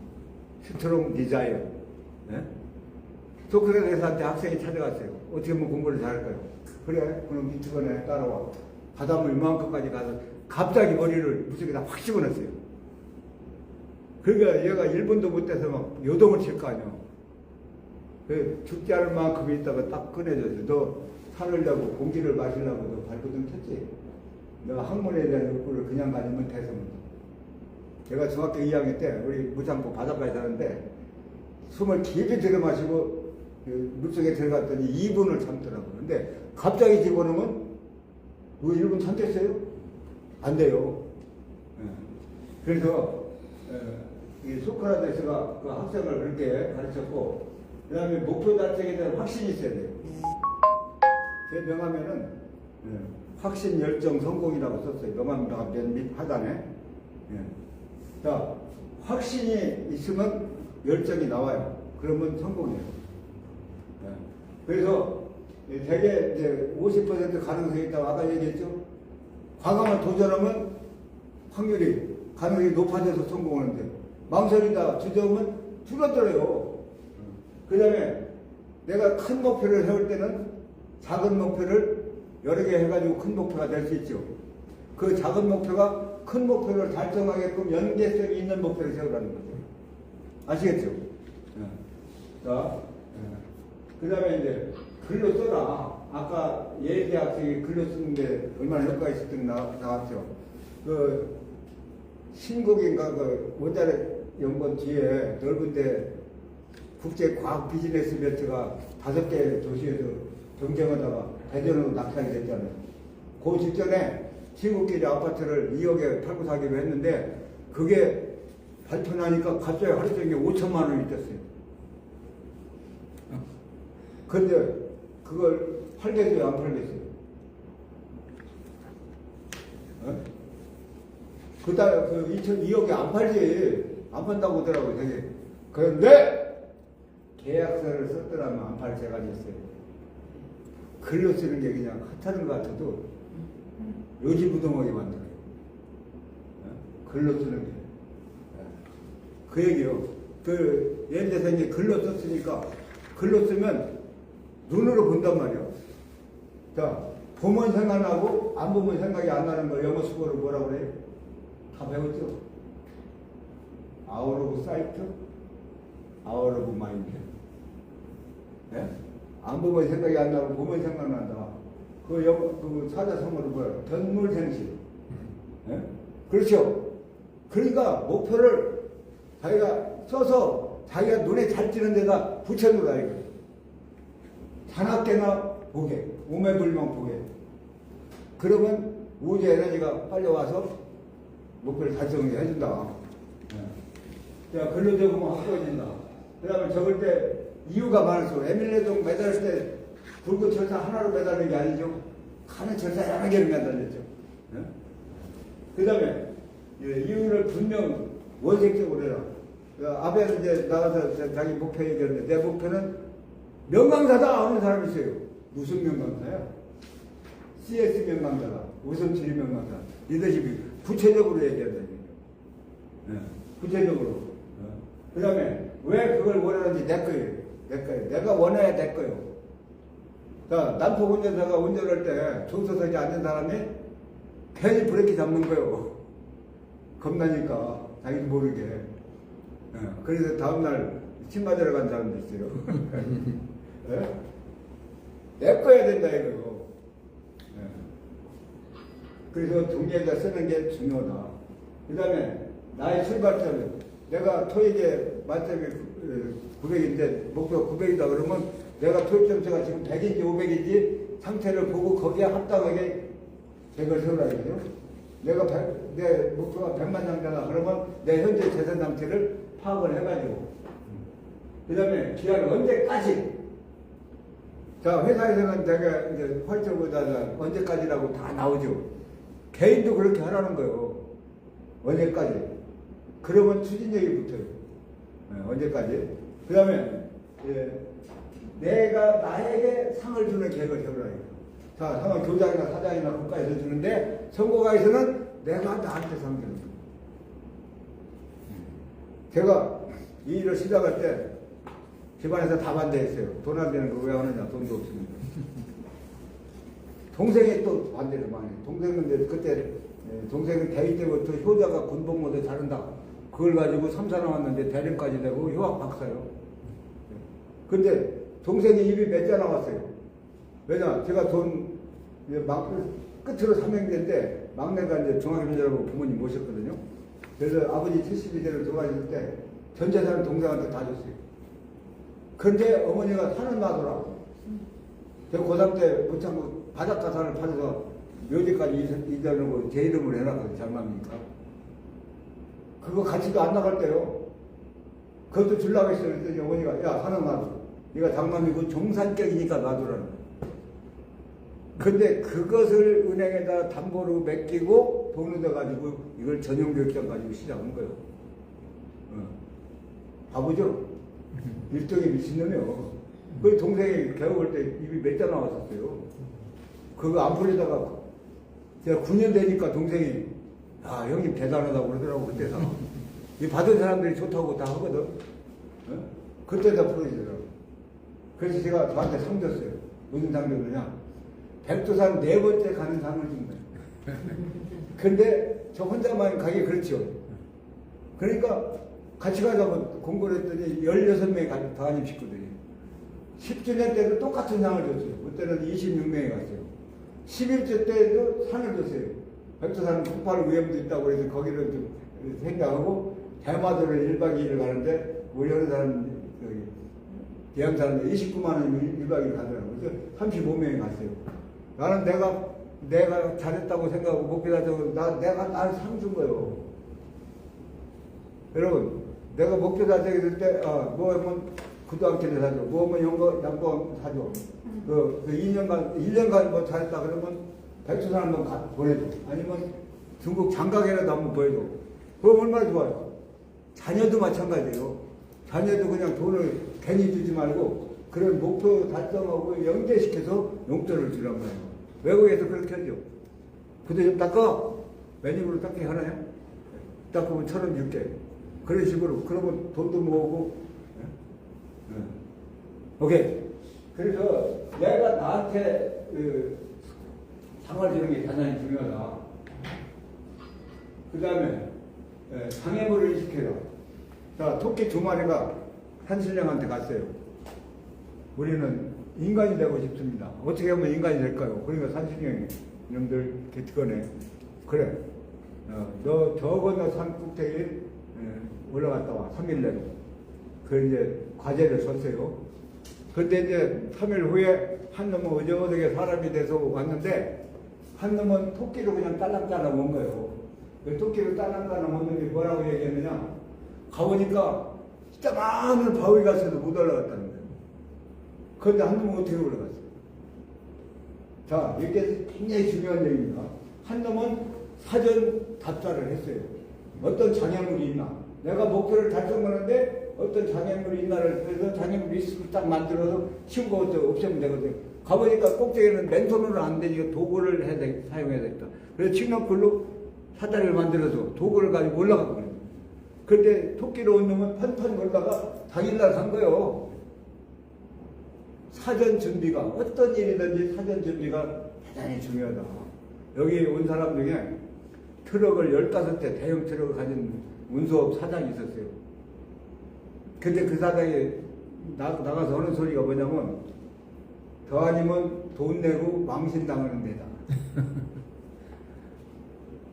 스트롱 디자이어. 네? 소크라테스한테 학생이 찾아갔어요. 어떻게 하면 공부를 잘할까요? 그래, 그럼 미치거네, 따라와. 바닷물 이만큼까지 가서 갑자기 머리를 무속에다 확 집어넣었어요. 그러니까 얘가 1분도 못 돼서 막 요동을 칠 거 아니야. 그 죽지 않을 만큼 있다가 딱 꺼내줬어. 너 살으려고 공기를 마시려고 너 발버둥 쳤지? 너가 학문에 대한 욕구를 그냥 가지면 돼서입니다. 제가 중학교 2학년 때 우리 무창포 바닷가에 사는데 숨을 깊이 들여 마시고 그 물속에 들어갔더니 2분을 참더라고요. 근데 갑자기 집어넣으면 뭐 1분 참겠어요? 안 돼요. 예. 그래서 이 소크라테스가 그 학생을 그렇게 가르쳤고, 그 다음에 목표 달성에 대한 확신이 있어야 돼요. 제 명함에는 확신, 열정, 성공이라고 썼어요. 명함에다가 맨 밑 하단에. 예. 자, 확신이 있으면 열정이 나와요. 그러면 성공이에요. 예. 그래서 대개 이제 50% 가능성이 있다고 아까 얘기했죠. 과감한 도전하면 가능성이 높아져서 성공하는데, 망설이다 주저하면 줄어들어요. 그 다음에 내가 큰 목표를 세울 때는 작은 목표를 여러 개 해가지고 큰 목표가 될 수 있죠. 그 작은 목표가 큰 목표를 달성하게끔 연계성이 있는 목표를 세우라는 거죠. 아시겠죠? 자, 그 다음에 이제 글로 써라. 아까 예대 학생이 글로 쓰는데 얼마나 효과가 있었던 나왔죠. 그 신곡인가 그 원자력 연구원 뒤에 넓은데 국제과학 비즈니스 벨트가 5개 도시에서 경쟁하다가 대전으로 낙찰이 됐잖아요. 그 직전에 친구끼리 아파트를 2억에 팔고 사기로 했는데 그게 발표나니까 갑자기 하루 종일 5천만 원이 됐어요. 근데 그걸 팔겠어요? 안 팔겠어요? 그달 그 2억에 안 팔지. 안 판다고 하더라고요. 되게. 그런데 계약서를 썼더라면 안 팔 재간이 있어요. 글로 쓰는 게 그냥 하찮은 것 같아도 요지부동하게 만들어요. 글로 쓰는 게. 그 얘기요. 그 예대생이 글로 썼으니까 글로 쓰면 눈으로 본단 말이야. 자, 보면 생각나고 안 보면 생각이 안 나는 거 영어 수고를 뭐라고 그래요? 다 배웠죠? 아웃 오브 사이트, 아웃 오브 마인드. 네? 안 보면 생각이 안 나고 보면 생각난다. 그 사자성어로 뭐야? 견물생식. 네? 그렇죠? 그러니까 목표를 자기가 써서 자기가 눈에 잘 띄는 데다 붙여놓으라 이거. 자나깨나 보게, 오매불망 보게. 그러면 우주 에너지가 빨리 와서 목표를 달성하게 해준다. 자, 글로 적으면 확고해진다. 그 다음에 적을 때 이유가 많을수록 에밀레종 매달릴 때 굵은 철사 하나로 매달리는 게 아니죠. 가는 철사 여러 개를 매달렸죠. 그 다음에 이유를 분명 원색적으로 해라. 앞에서 이제 나와서 자기 목표 얘기했는데 내 목표는 명강사다 하는 사람이 있어요. 무슨 명강사야? CS 명강사다. 우선치리 명강사. 리더십이 구체적으로 얘기한다. 구체적으로. 그 다음에 왜 그걸 원하는지 내 거예요. 내 거예요. 내가 원해야 내 거예요. 자, 난폭 운전사가 운전할 때 조수석에 앉은 사람이 괜히 브레이크 잡는 거예요. 겁나니까 자기도 모르게. 그래서 다음날 침 맞으러 간 사람도 있어요. 내 거야 된다 이거요. 그래서 동기가 쓰는 게 중요하다. 그 다음에 나의 출발점. 내가 토익에 만점이 900인데 목표 900이다 그러면 내가 토익 점수가 지금 100인지 500인지 상태를 보고 거기에 합당하게 계획을 세우라 이거죠. 내 목표가 100만 장자다 그러면 내 현재 재산 상태를 파악을 해가지고 그 다음에 기한은 언제까지. 자, 회사에서는 제가 이제 활동보다는 언제까지라고 다 나오죠. 개인도 그렇게 하라는 거예요. 언제까지. 그러면 추진력이 붙어요. 언제까지. 그 다음에 내가 나에게 상을 주는 계획을 세우라. 자, 상은 교장이나 사장이나 국가에서 주는데 선거가에서는 내가 나한테 상 주는 거예요. 제가 이 일을 시작할 때 집안에서 다 반대했어요. 돈 안 되는 거 왜 하느냐. 돈도 없으니까. 동생이 또 반대를 많이 해요. 동생은 그때 동생은 대위 때부터 효자가 군복 모델 자른다. 그걸 가지고 3사 나왔는데 대령까지 되고 휴학 박사요. 근데 동생이 입이 몇 자 나왔어요. 왜냐? 제가 돈 끝으로 삼형제인데 막내가 이제 중학교생이라고 부모님 모셨거든요. 그래서 아버지 72세를 돌아가실 때 전 재산을 동생한테 다 줬어요. 근데 어머니가 산을 놔두라고. 제가 고3 때 못 참고 바닷가 산을 팔아서 묘지까지 이전하고 제 이름을 해놨거든요. 장남이니까. 그거 같이도 안 나갈 때요. 그것도 주려고 했어요. 그랬더니 어머니가 야 산을 놔둬. 네가 장남이고 정산격이니까 놔두라는 거예요. 근데 그것을 은행에다 담보로 맡기고 돈을 내가지고 이걸 전용교육장 가지고 시작한 거예요. 바보죠? 일종의 미친놈이요. 그 동생이 개업할 때 입이 몇 자 나왔었어요. 그거 안 풀리다가 제가 9년 되니까 동생이 아 형님 대단하다고 그러더라고 그때서. 이 받은 사람들이 좋다고 다 하거든. 그때 다 풀어지더라고. 그래서 제가 저한테 상 줬어요. 무슨 상 줬느냐? 백두산 4번째 가는 상을 준 거예요. 근데 저 혼자만 가기 그렇죠. 그러니까 같이 가자고 공부를 했더니 16명이 담임 식구들이. 10주년 때도 똑같은 상을 줬어요. 그때는 26명이 갔어요. 11주 때도 상을 줬어요. 백두산 폭발 위험도 있다고 해서 거기를 좀 생각하고 대마도를 1박 2일 가는데 우리 어느 사람 대양 사람들 29만 원 1박 2일 가더라고요. 그래서 35명이 갔어요. 나는 내가 잘했다고 생각하고 목표 달성을 내가 나를 상 준 거예요. 여러분, 내가 목표 달성했을 때, 뭐 하면 구두함께를 사줘, 뭐 하면 양보 사줘. 그 1년간 뭐 잘했다 그러면 백두산 한번 보내줘. 아니면 중국 장가게라도 한번 보여줘. 그거 얼마나 좋아요. 자녀도 마찬가지예요. 자녀도 그냥 돈을 괜히 주지 말고 그런 목표 달성하고 연계시켜서 용돈을 주란 말이에요. 외국에서 그렇게 하죠. 근데 좀 닦아. 메뉴로 닦게 하나요? 닦으면 1,000원 줄게. 그런 식으로. 그러면 돈도 모으고. 오케이. 그래서 내가 나한테 상을 주는 게 가장 중요하다. 그 다음에 장애물을 시켜라. 자, 토끼 2마리가 한신령한테 갔어요. 우리는 인간이 되고 싶습니다. 어떻게 하면 인간이 될까요? 그러니까 산신령이 이놈들 개특거네. 그래. 너 저 건너 산 꼭대기 올라갔다 와. 3일 내로. 그 이제 과제를 썼어요. 그때 이제 3일 후에 한 놈은 어저께 사람이 돼서 왔는데 한 놈은 토끼로 그냥 딸랑딸랑 온 거예요. 그 토끼로 딸랑딸랑 온 놈이 뭐라고 얘기했느냐? 가보니까 진짜 많은 바위 가서도 못 올라갔다는 거예요. 그런데 한 놈은 어떻게 올라갔어요? 자, 이게 굉장히 중요한 얘기입니다. 한 놈은 사전 답사를 했어요. 어떤 장애물이 있나? 내가 목표를 달성하는데 어떤 장애물이 있나를 그래서 장애물 리스트를 딱 만들어서 쉬운 거 없애면 되거든요. 가보니까 꼭대기는 맨손으로 안 되니까 도구를 사용해야 되겠다. 그래서 칭너풀로 사다리를 만들어서 도구를 가지고 올라갔거든요. 그런데 토끼로 온 놈은 판판 걸다가 당일날 간 거예요. 사전 준비가 어떤 일이든지 사전 준비가 대단히 중요하다. 여기 온 사람 중에 트럭을 15대 대형 트럭을 가진 운수업 사장이 있었어요. 근데 그 사장이 나가서 하는 소리가 뭐냐면 더 아니면 돈 내고 망신당하는 데다.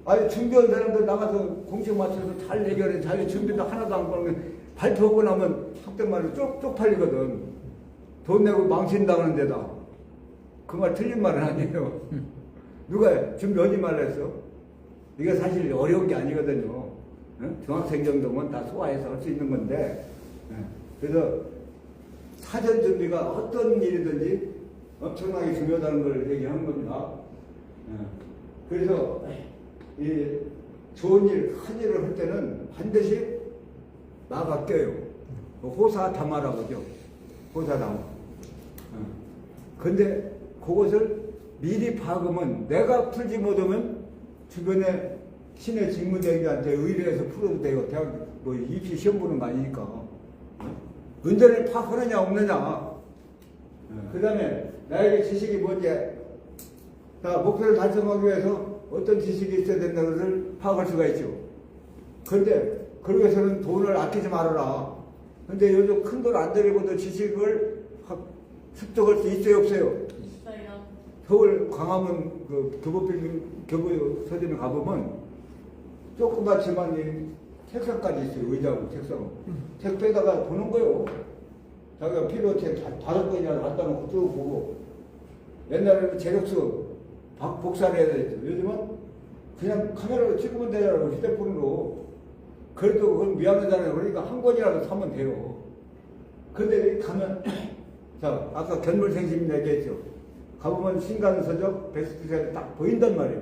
아니 준비한 사람들 나가서 공식 맞춰서 잘 해결해. 자기 준비도 하나도 안 하면 발표하고 나면 속된 말로 쪽팔리거든. 돈 내고 망신당하는 데다. 그 말 틀린 말은 아니에요. 누가 준비 어디 말을 했어? 이게 사실 어려운 게 아니거든요. 중학생 정도면 다 소화해서 할 수 있는 건데. 그래서 사전 준비가 어떤 일이든지 엄청나게 중요하다는 걸 얘기하는 겁니다. 그래서 이 좋은 일, 큰 일을 할 때는 반드시 마가 껴요. 호사다마라고 하죠. 호사다마. 근데 그것을 미리 파악하면 내가 풀지 못하면 주변에 신의 직무대행한테 의뢰해서 풀어도 돼요. 대학 뭐 입시 시험 보는 거 아니니까. 문제를 파악하느냐 없느냐. 그 다음에 나에게 지식이 뭔지, 자, 목표를 달성하기 위해서 어떤 지식이 있어야 된다는 것을 파악할 수가 있죠. 그런데 그러기 위해서는 돈을 아끼지 말아라. 근데 요즘 큰 돈 안 들이고도 지식을 습득할 수 있어요, 없어요? 있어요. 서울 광화문 그 교부 서점에 가보면 조그맣지만 이 책상까지 있어요. 의자하고 책상. 책 빼다가 보는 거예요. 자기가 필요 어떻게 5번이나 갖다 놓고 쭉 보고 옛날에는 제력수 복사를 해야 됐죠. 요즘은 그냥 카메라로 찍으면 되잖아요. 휴대폰으로. 그래도 그건 미안하잖아요. 그러니까 한 권이라도 사면 돼요. 근데 가면 자 아까 견물생심 얘기했죠. 가보면 신간서적 베스트셀러 딱 보인단 말이에요.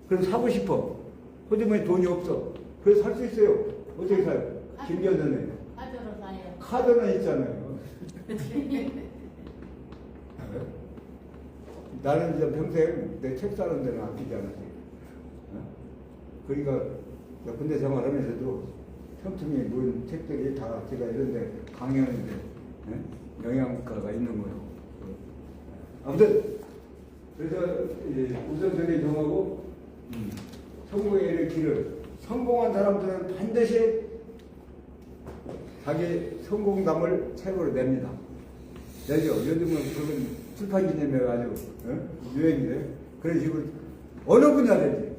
그래서 사고 싶어. 하지만 돈이 없어. 그래서 살 수 있어요. 어떻게 사요? 김여전에 카드로 사요. 카드는 있잖아요. 나는 이제 평생 내 책 사는 데는 아끼지 않았어요. 그러니까 군대 생활하면서도 틈틈이 모은 책들이 다 제가 이런데 강의하는데 영양가가 있는 거예요. 아무튼 그래서 우선적인 정하고 성공의 길을 성공한 사람들은 반드시 자기 성공담을 책으로 냅니다. 내죠. 요즘은 그런 출판 기념회 아주 유행인데 그런 식으로 어느 분야든지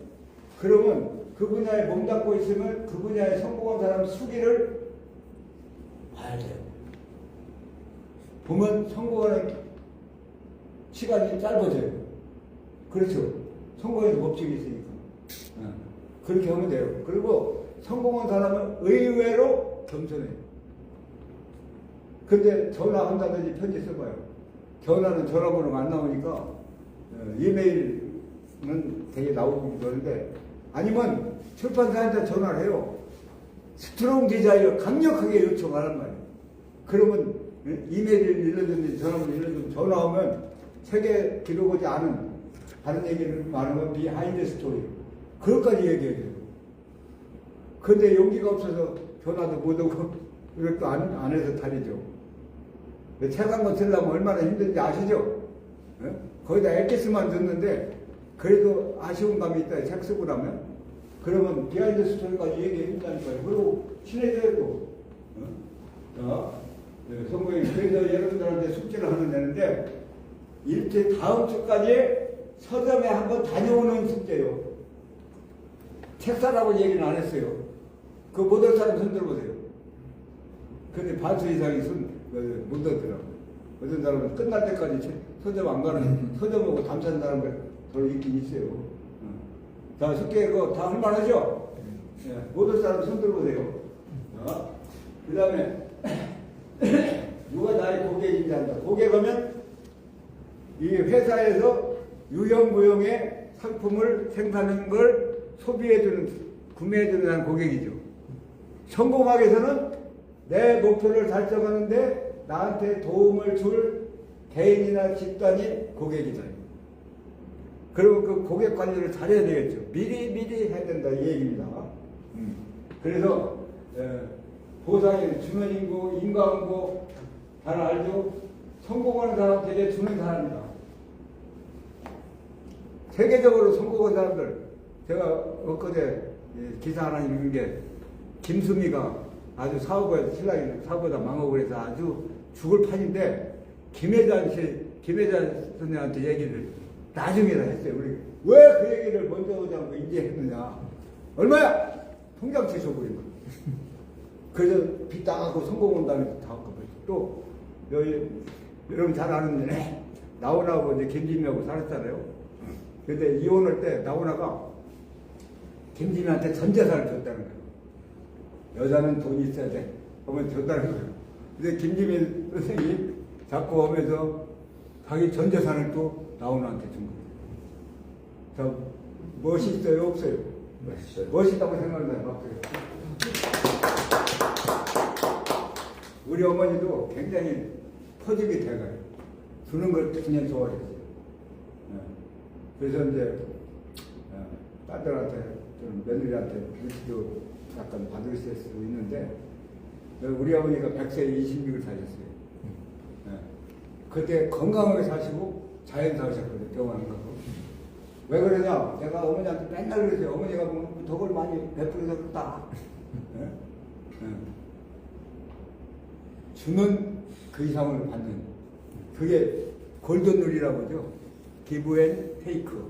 그러면 그 분야에 몸담고 있으면 그 분야에 성공한 사람 수기를 봐야 돼요. 보면 성공하는 시간이 짧아져요. 그렇죠. 성공에도 법칙이 있으니까. 그렇게 하면 돼요. 그리고 성공한 사람은 의외로 겸손해요. 근데 전화한다든지 편지 써봐요. 전화는 전화번호가 안 나오니까 이메일은 되게 나오고 그러는데 아니면 출판사한테 전화를 해요. 스트롱 디자인을 강력하게 요청하란 말이에요. 그러면 이메일을 일러주든지 전화번호를 일러주면 전화하면 책에 기록하지 않은 다른 얘기를 말하면 비하인드 스토리 그것까지 얘기해줘요. 근데 용기가 없어서 전화도 못하고 이것도 안 해서 다니죠. 책 한 권 쓰려면 얼마나 힘든지 아시죠? 거기다 엑기스만 듣는데 그래도 아쉬운 감이 있다. 책 쓰고 나면 그러면 비하인드 스토리까지 얘기해 준다니까요. 그리고 친해져요 또. 성공이 그래서 여러분들한테 숙제를 하나 내는데 일주일 다음 주까지 서점에 한번 다녀오는 숙제요. 책 사라고 얘기는 안 했어요. 그 못할 사람 손 들어보세요. 근데 반수 이상이 못 들더라고요. 어떤 사람은 끝날 때까지 서점 안 가는 서점하고 담산 사람들 별로 있긴 있어요. 자, 숙제 그거 다 할만하죠? 못할 사람 손 들어보세요. 그 다음에 누가 나의 고객인지 한다. 고객하면 이 회사에서 유형무형의 상품을 생산하는 걸 소비해주는, 구매해주는 고객이죠. 성공하기 위해서는 내 목표를 달성하는데 나한테 도움을 줄 개인이나 집단이 고객이다. 그리고 그 고객 관리를 잘해야 되겠죠. 미리 해야 된다 이 얘기입니다. 그래서 보상에 주는 인과응보 잘 알죠? 성공하는 사람들에게 주는 사람이다. 세계적으로 성공한 사람들, 제가 엊그제 기사 하나 읽은 게 김수미가 아주 신랑이 사고다 망하고 그래서 아주 죽을 판인데 김혜자 선생한테 얘기를 나중에나 했어요. 우리 왜 그 얘기를 먼저 오지 않고 이제 했느냐? 얼마야? 통장채 줘버린 거야. 그래서 빚 당하고 성공 온다는 다 또 여러분 잘 아는데 나훈아하고 이제 김지미하고 살았잖아요. 근데 이혼할 때 나훈아가 김지미한테 전 재산을 줬다는 거예요. 여자는 돈이 있어야 돼. 그러면 줬다는 거예요. 근데 김지미 선생님이 자꾸 오면서 자기 전 재산을 또 나훈아한테 준 거예요. 자, 멋이 있어요? 없어요? 멋있다고 생각나요? 막 그래요. 우리 어머니도 굉장히 포집이 돼가요. 주는 걸 그냥 좋아했어요. 그래서 이제 딸들한테 며느리한테 그렇게도 약간 받을 수 있는데 우리 어머니가 100세 26을 사셨어요. 그때 건강하게 사시고 자연 사셨거든요. 병원 안 가고. 왜 그러냐? 제가 어머니한테 맨날 그러세요. 어머니가 보면 덕을 많이 베풀어서 그렇다. 주는 그 이상을 받는 그게 골든룰이라고 하죠. 기브 앤 테이크.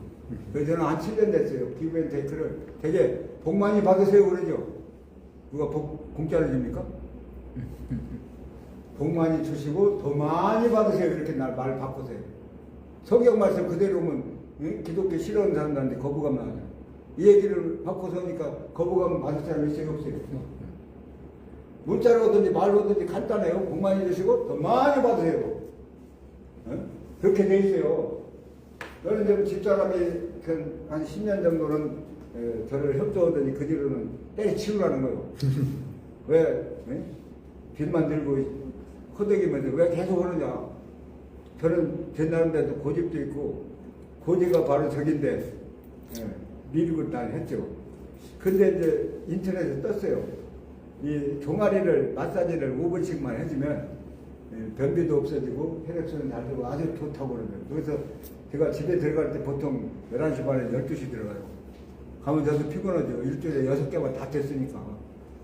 그래서 저는 한 7년 됐어요. 기브 앤 테이크를 되게 복 많이 받으세요 그러죠. 누가 복 공짜로 줍니까? 복 많이 주시고 더 많이 받으세요. 이렇게 말 바꾸세요. 성경 말씀 그대로 오면 기독교 싫어하는 사람들한테 거부감 나죠. 이 얘기를 바꿔서 하니까 거부감 받을 사람이 있어요, 없어요? 문자로 오든지 말로 오든지 간단해요. 복 많이 주시고 더 많이 받으세요. 그렇게 돼 있어요. 저는 좀 집사람이 한 10년 정도는 저를 협조하더니 그 뒤로는 때려치우라는 거예요. 왜? 빚만 들고 허덕이면서 왜 계속 그러냐. 저는 제 나름대로 고집도 있고 고지가 바로 저긴데 미루고 다 했죠. 근데 이제 인터넷에 떴어요. 이 종아리를 마사지를 5분씩만 해주면 변비도 없어지고 혈액순환 잘 되고 아주 좋다고 그러면 그래서 제가 집에 들어갈 때 보통 11시 반에 12시 들어가요. 가면 저도 피곤하죠. 일주일에 6개만 다 됐으니까.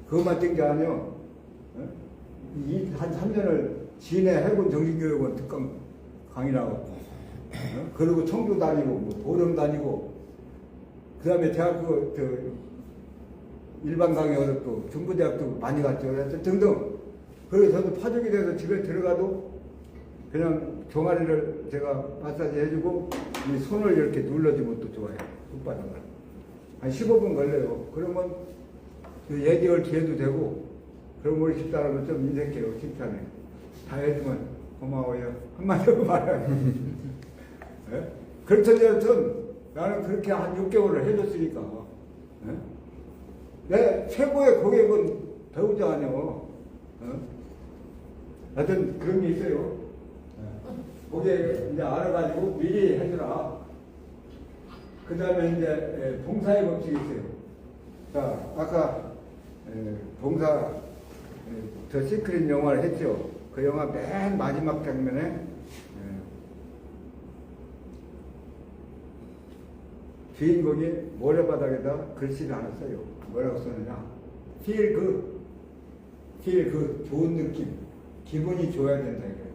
그것만 뛴 게 아니요. 한 3년을 진해 해군 정신교육원 특강 강의 나갔고, 그리고 청주 다니고, 뭐 보령 다니고, 그 다음에 대학교, 일반 강의를 또 중부대학도 많이 갔죠. 그래서 등등. 그래서 저도 파죽이 돼서 집에 들어가도 그냥 종아리를 제가 마사지 해주고, 이 손을 이렇게 눌러주면 또 좋아요. 손바닥을. 한 15분 걸려요. 그러면 얘기할 기회도 되고, 그럼 우리 집사람은 좀 인색해요. 칭찬해. 다 해주면 고마워요. 한마디로 말해요. 네? 그렇던지 나는 그렇게 한 6개월을 해줬으니까. 네? 내 최고의 고객은 배우자 아니요. 하여튼 그런 게 있어요. 고객 이제 알아가지고 미리 해주라. 그 다음에 이제 봉사의 법칙이 있어요. 자, 아까 봉사 더 시크릿 영화를 했죠. 그 영화 맨 마지막 장면에 주인공이 모래바닥에다 글씨를 하나 써요. 뭐라고 쓰느냐? Feel good. Feel good. 좋은 느낌. 기분이 좋아야 된다 이거예요.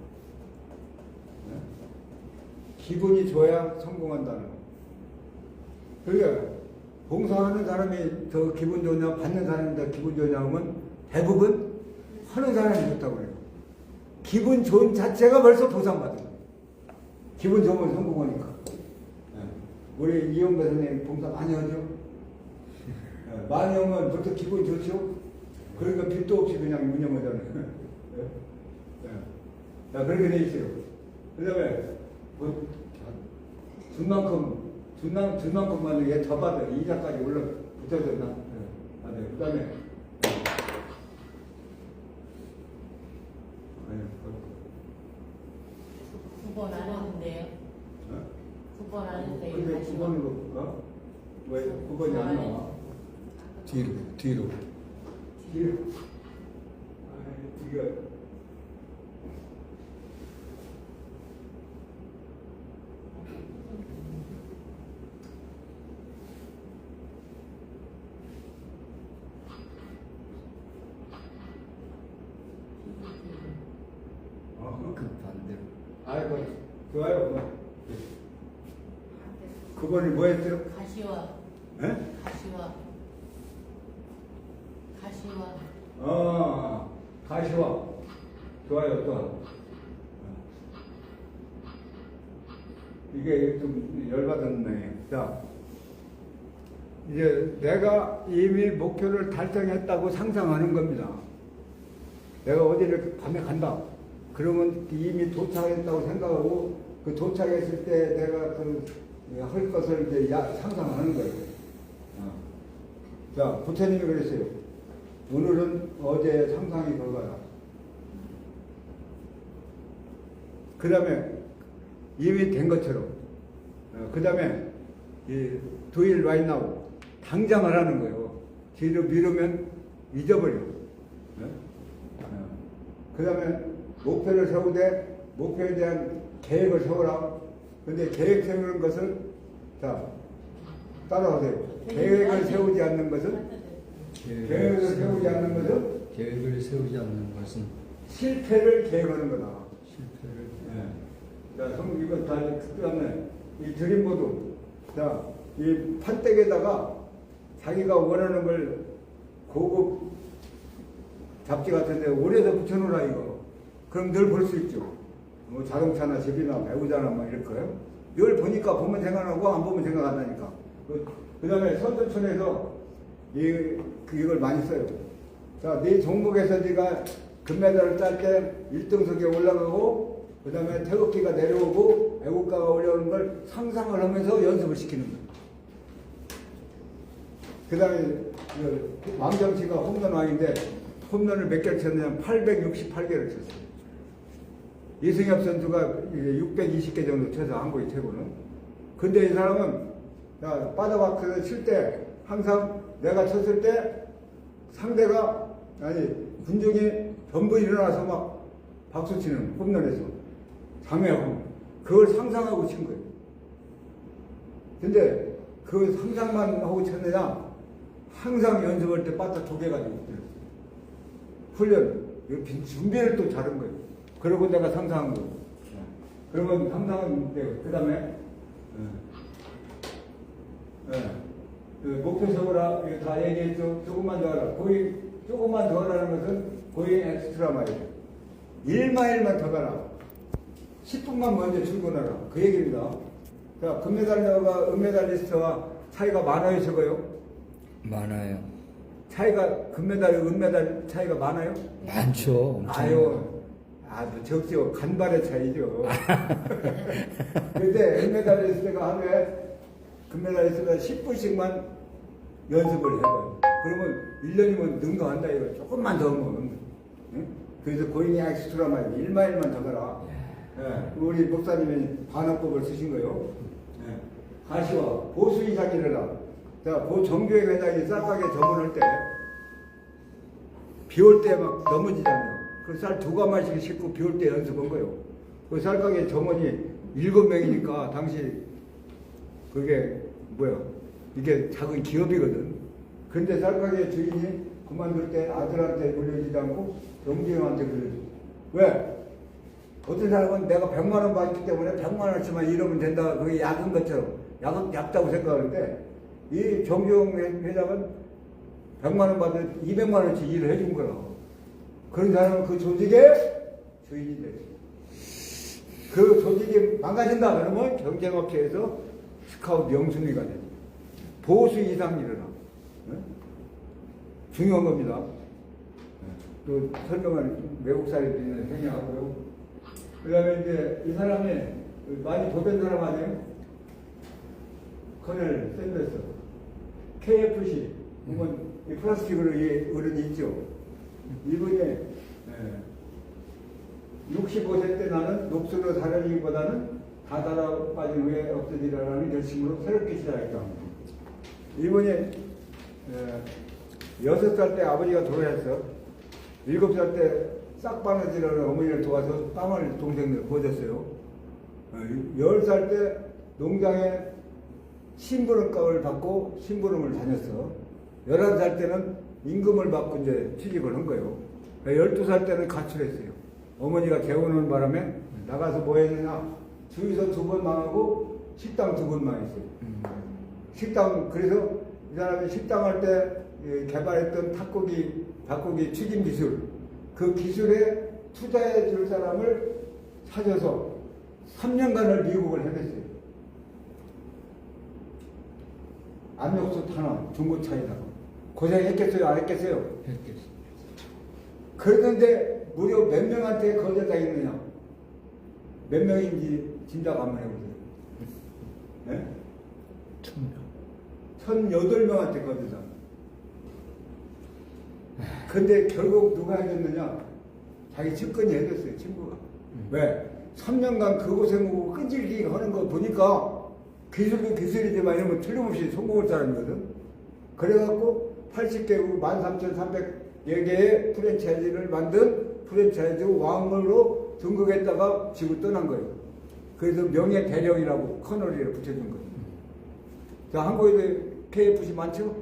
기분이 좋아야 성공한다는 거. 그러니까 봉사하는 사람이 더 기분 좋냐, 받는 사람이 더 기분 좋냐 하면 대부분 하는 사람이 좋다고 그래요. 기분 좋은 자체가 벌써 보상받은 거예요. 기분 좋으면 성공하니까. 우리 이용배 선생님 봉사 많이 하죠? 많이 하면 벌써 기분 좋죠? 그러니까 빚도 없이 그냥 운영하잖아요. 자, 그렇게 돼 있어요. 그 다음에, 뭐, 준 만큼만 얘 더 받아. 이자까지 붙여서 나. 그 다음에, 두 번 안 했는데요. 두 번 안 했는데 근데 다시 9번으로, 왜 9번이 안 나와? 뒤로. 뒤로. 이거. 그 반대로. 아이고, 좋아요. 9번이 뭐였죠? 가시와 예? 가시와. 좋아요, 또. 이게 좀 열받았네. 자, 이제 내가 이미 목표를 달성했다고 상상하는 겁니다. 내가 어디를 밤에 간다. 그러면 이미 도착했다고 생각하고 그 도착했을 때 내가 할 것을 이제 상상하는 거예요. 자, 부처님이 그랬어요. 오늘은 어제 상상이 그거야. 그 다음에 이미 된 것처럼. 그 다음에 do it right now. 당장 하라는 거예요. 뒤로 미루면 잊어버려. 그 다음에 목표를 세우되 목표에 대한 계획을 세우라. 근데 계획 세우는 것을 자 따라하세요. 계획을 세우지 않는 것은 계획을 세우지 않는 것은 계획을 세우지 않는 것은 실패를 계획하는 거다. 실패를. 자, 형 이거 다 그다음에 이 드림보드. 자, 이 판때기에다가 자기가 원하는 걸 고급 잡지 같은데 오래서 붙여놓으라 이거. 그럼 늘 볼 수 있죠. 뭐 자동차나 집이나 배우자나 뭐 이럴 거예요. 늘 보니까 보면 생각나고 안 보면 생각 안 나니까. 그 다음에 선두촌에서 이걸 많이 써요. 자, 네 종목에서 네가 금메달을 딸 때 1등석에 올라가고 그 다음에 태극기가 내려오고 애국가가 올라오는 걸 상상을 하면서 연습을 시키는 거예요. 그 다음에 왕정치가 홈런 왕인데 홈런을 몇 개를 쳤냐면 868개를 쳤어요. 이승엽 선수가 620개 정도 쳐서 한국이 최고는. 근데 이 사람은 바다박스를 칠 때 항상 내가 쳤을 때 상대가 군중이 전부 일어나서 막 박수 치는 홈런에서 장애하고 그걸 상상하고 친 거예요. 근데 그 상상만 하고 쳤느냐 항상 연습할 때 바다 조개가지고 훈련 준비를 또 잘한 거예요. 그러고 내가 상상한 거예요. 그러면 상상은 돼요. 그 다음에 그 목표적으로 다 얘기했죠. 조금만 더 하라. 거의 조금만 더 하라는 것은 거의 엑스트라 마일. 1마일만 더 가라. 10분만 먼저 출근하라. 그 얘기입니다. 자, 금메달러가 은메달리스트와 차이가 많아요, 적어요? 많아요. 차이가 금메달, 은메달 차이가 많아요? 많죠. 엄청. 아유, 뭐 적죠. 간발의 차이죠. 근데 은메달리스트가 하루에 금메달리스트가 10분씩만 연습을 해봐요. 그러면 1년이면 능가한다 이거. 조금만 더 하면. 응? 그래서 고인이 엑스트라 마일 1마일만 더 가라. 예, 우리 목사님이 반환법을 쓰신 거예요. 예. 가시와 보수 이상이래라. 자, 그 정교회 회장이 쌀가게 점원할 때 비 올 때 막 넘어지잖아요. 그 쌀 2가마씩 싣고 비 올 때 연습한 거예요. 그 쌀가게 점원이 7명이니까 당시 그게 뭐야? 이게 작은 기업이거든. 근데 쌀가게 주인이 그만둘 때 아들한테 물려주지 않고 영주형한테 물려줘. 왜? 어떤 사람은 내가 100만 원 받기 때문에 100만 원치만 잃으면 된다. 그게 약인 것처럼 얕다고 생각하는데 이 정주영 회장은 100만 원 받을 200만 원치 일을 해준 거라. 그런 사람은 그 조직의 주인이 되죠. 그 조직이 망가진다 그러면 경쟁업체에서 스카우트 영순위가 되죠. 보수 이상 일어나. 네? 중요한 겁니다. 또 설명을 외국사례도 있는 생략하고요. 그 다음에 이제 이 사람이 많이 보던 사람 아니에요? 커넬 샌더스. KFC. 이건 플라스틱으로 어른이 있죠. 이분이 65세 때 나는 녹수로 살아가기보다는 다 달아 빠진 후에 없어지라는 결심으로 새롭게 시작했다. 이분이 6살 때 아버지가 돌아가셨어. 7살 때 싹바느질하는 어머니를 도와서 땀을 동생들 보셨어요. 10살 때 농장에 심부름값을 받고 심부름을 다녔어. 11살 때는 임금을 받고 이제 취직을 한 거예요. 12살 때는 가출했어요. 어머니가 개우는 바람에 나가서 뭐 했느냐. 주유소 2번 망하고 식당 2번 망했어요. 식당, 그래서 이 사람이 식당 할 때 개발했던 닭고기 튀김 기술, 그 기술에 투자해 줄 사람을 찾아서 3년간을 미국을 해냈어요. 압력수 탄환, 중고차에다가. 고생했겠어요? 안 했겠어요? 했겠어요. 그런데 무려 몇 명한테 거절당했느냐? 몇 명인지 짐작 한번 해보세요. 네? 1,008명한테 거절당. 근데 결국 누가 해줬느냐? 자기 측근이 해줬어요, 친구가. 왜? 3년간 그 고생하고 끈질기게 하는 거 보니까 기술도 기술이지만 이러면 틀림없이 성공할 사람이거든. 그래갖고 80개국 13,300여개의 프랜차이즈를 만든 프랜차이즈 왕으로 등극했다가 지구 떠난 거예요. 그래서 명예 대령이라고 커널이라고 붙여준 거예요. 자, 한국에도 KFC 많죠?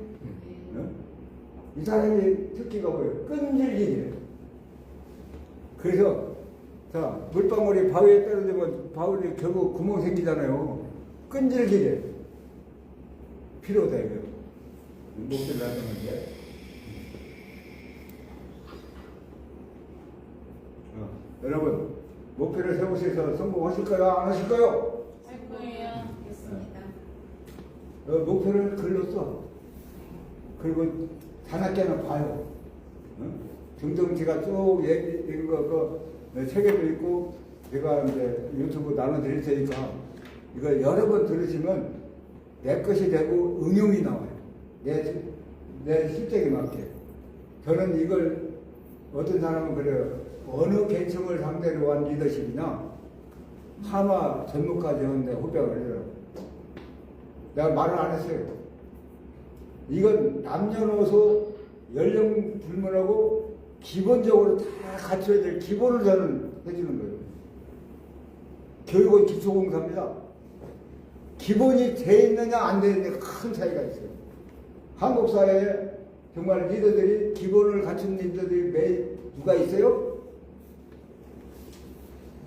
네? 이 사람이 특기가 뭐예요? 끈질기게. 그래서 자, 물방울이 바위에 떨어지면 바위에 결국 구멍 생기잖아요. 끈질기게 필요하다 이거요. 목소리 나는 게. 여러분 목표를 세우셔서 성공하실까요? 안 하실까요? 할 거예요. 알겠습니다. 목표를 글로 써. 그리고 자나깨나 봐요. 정정치가 쭉 얘기한 거, 책에도 있고, 제가 이제 유튜브 나눠드릴 테니까, 이거 여러 번 들으시면 내 것이 되고 응용이 나와요. 내 실적에 맞게. 저는 이걸 어떤 사람은 그래요. 어느 계층을 상대로 한 리더십이냐, 하마 전무까지 하는데 호백을 해요. 내가 말을 안 했어요. 이건 남녀노소 연령 불문하고 기본적으로 다 갖춰야 될 기본을 저는 해주는 거예요. 교육은 기초공사입니다. 기본이 돼 있느냐 안 돼 있느냐 큰 차이가 있어요. 한국 사회에 정말 리더들이 기본을 갖춘 리더들이 누가 있어요?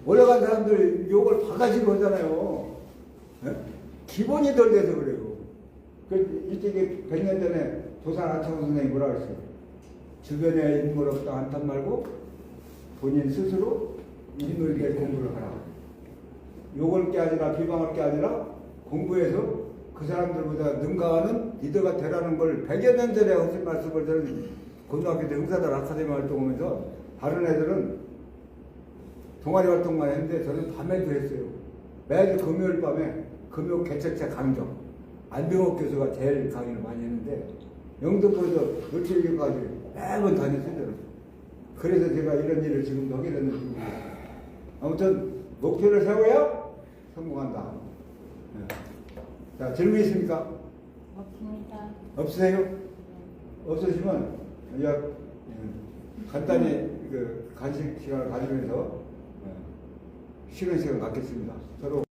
올라간 사람들 욕을 바가지로 하잖아요. 에? 기본이 덜 돼서 그래요. 일찍이 100년 전에 도산 안창호 선생님이 뭐라 그랬어요? 주변에 인물 없다 한탄 말고 본인 스스로 인물 될 공부를 하라. 욕을 게 아니라 비방할 게 아니라 공부해서 그 사람들보다 능가하는 리더가 되라는 걸 100여 년 전에 하신 말씀을 저는 고등학교 때 응사들 아카데미 활동하면서 다른 애들은 동아리 활동만 했는데 저는 밤에도 했어요. 매주 금요일 밤에 금요 개척자 강정 안병옥 교수가 제일 강의를 많이 했는데 영등포에서 며칠까지 매번 다녔어요. 그래서 제가 이런 일을 지금도 하게 되는 중이에요. 아무튼 목표를 세워야 성공한다. 네. 자, 질문 있습니까? 없습니다. 없으세요? 없으시면 간단히 간식 시간을 가지면서 쉬는 시간 갖겠습니다. 서로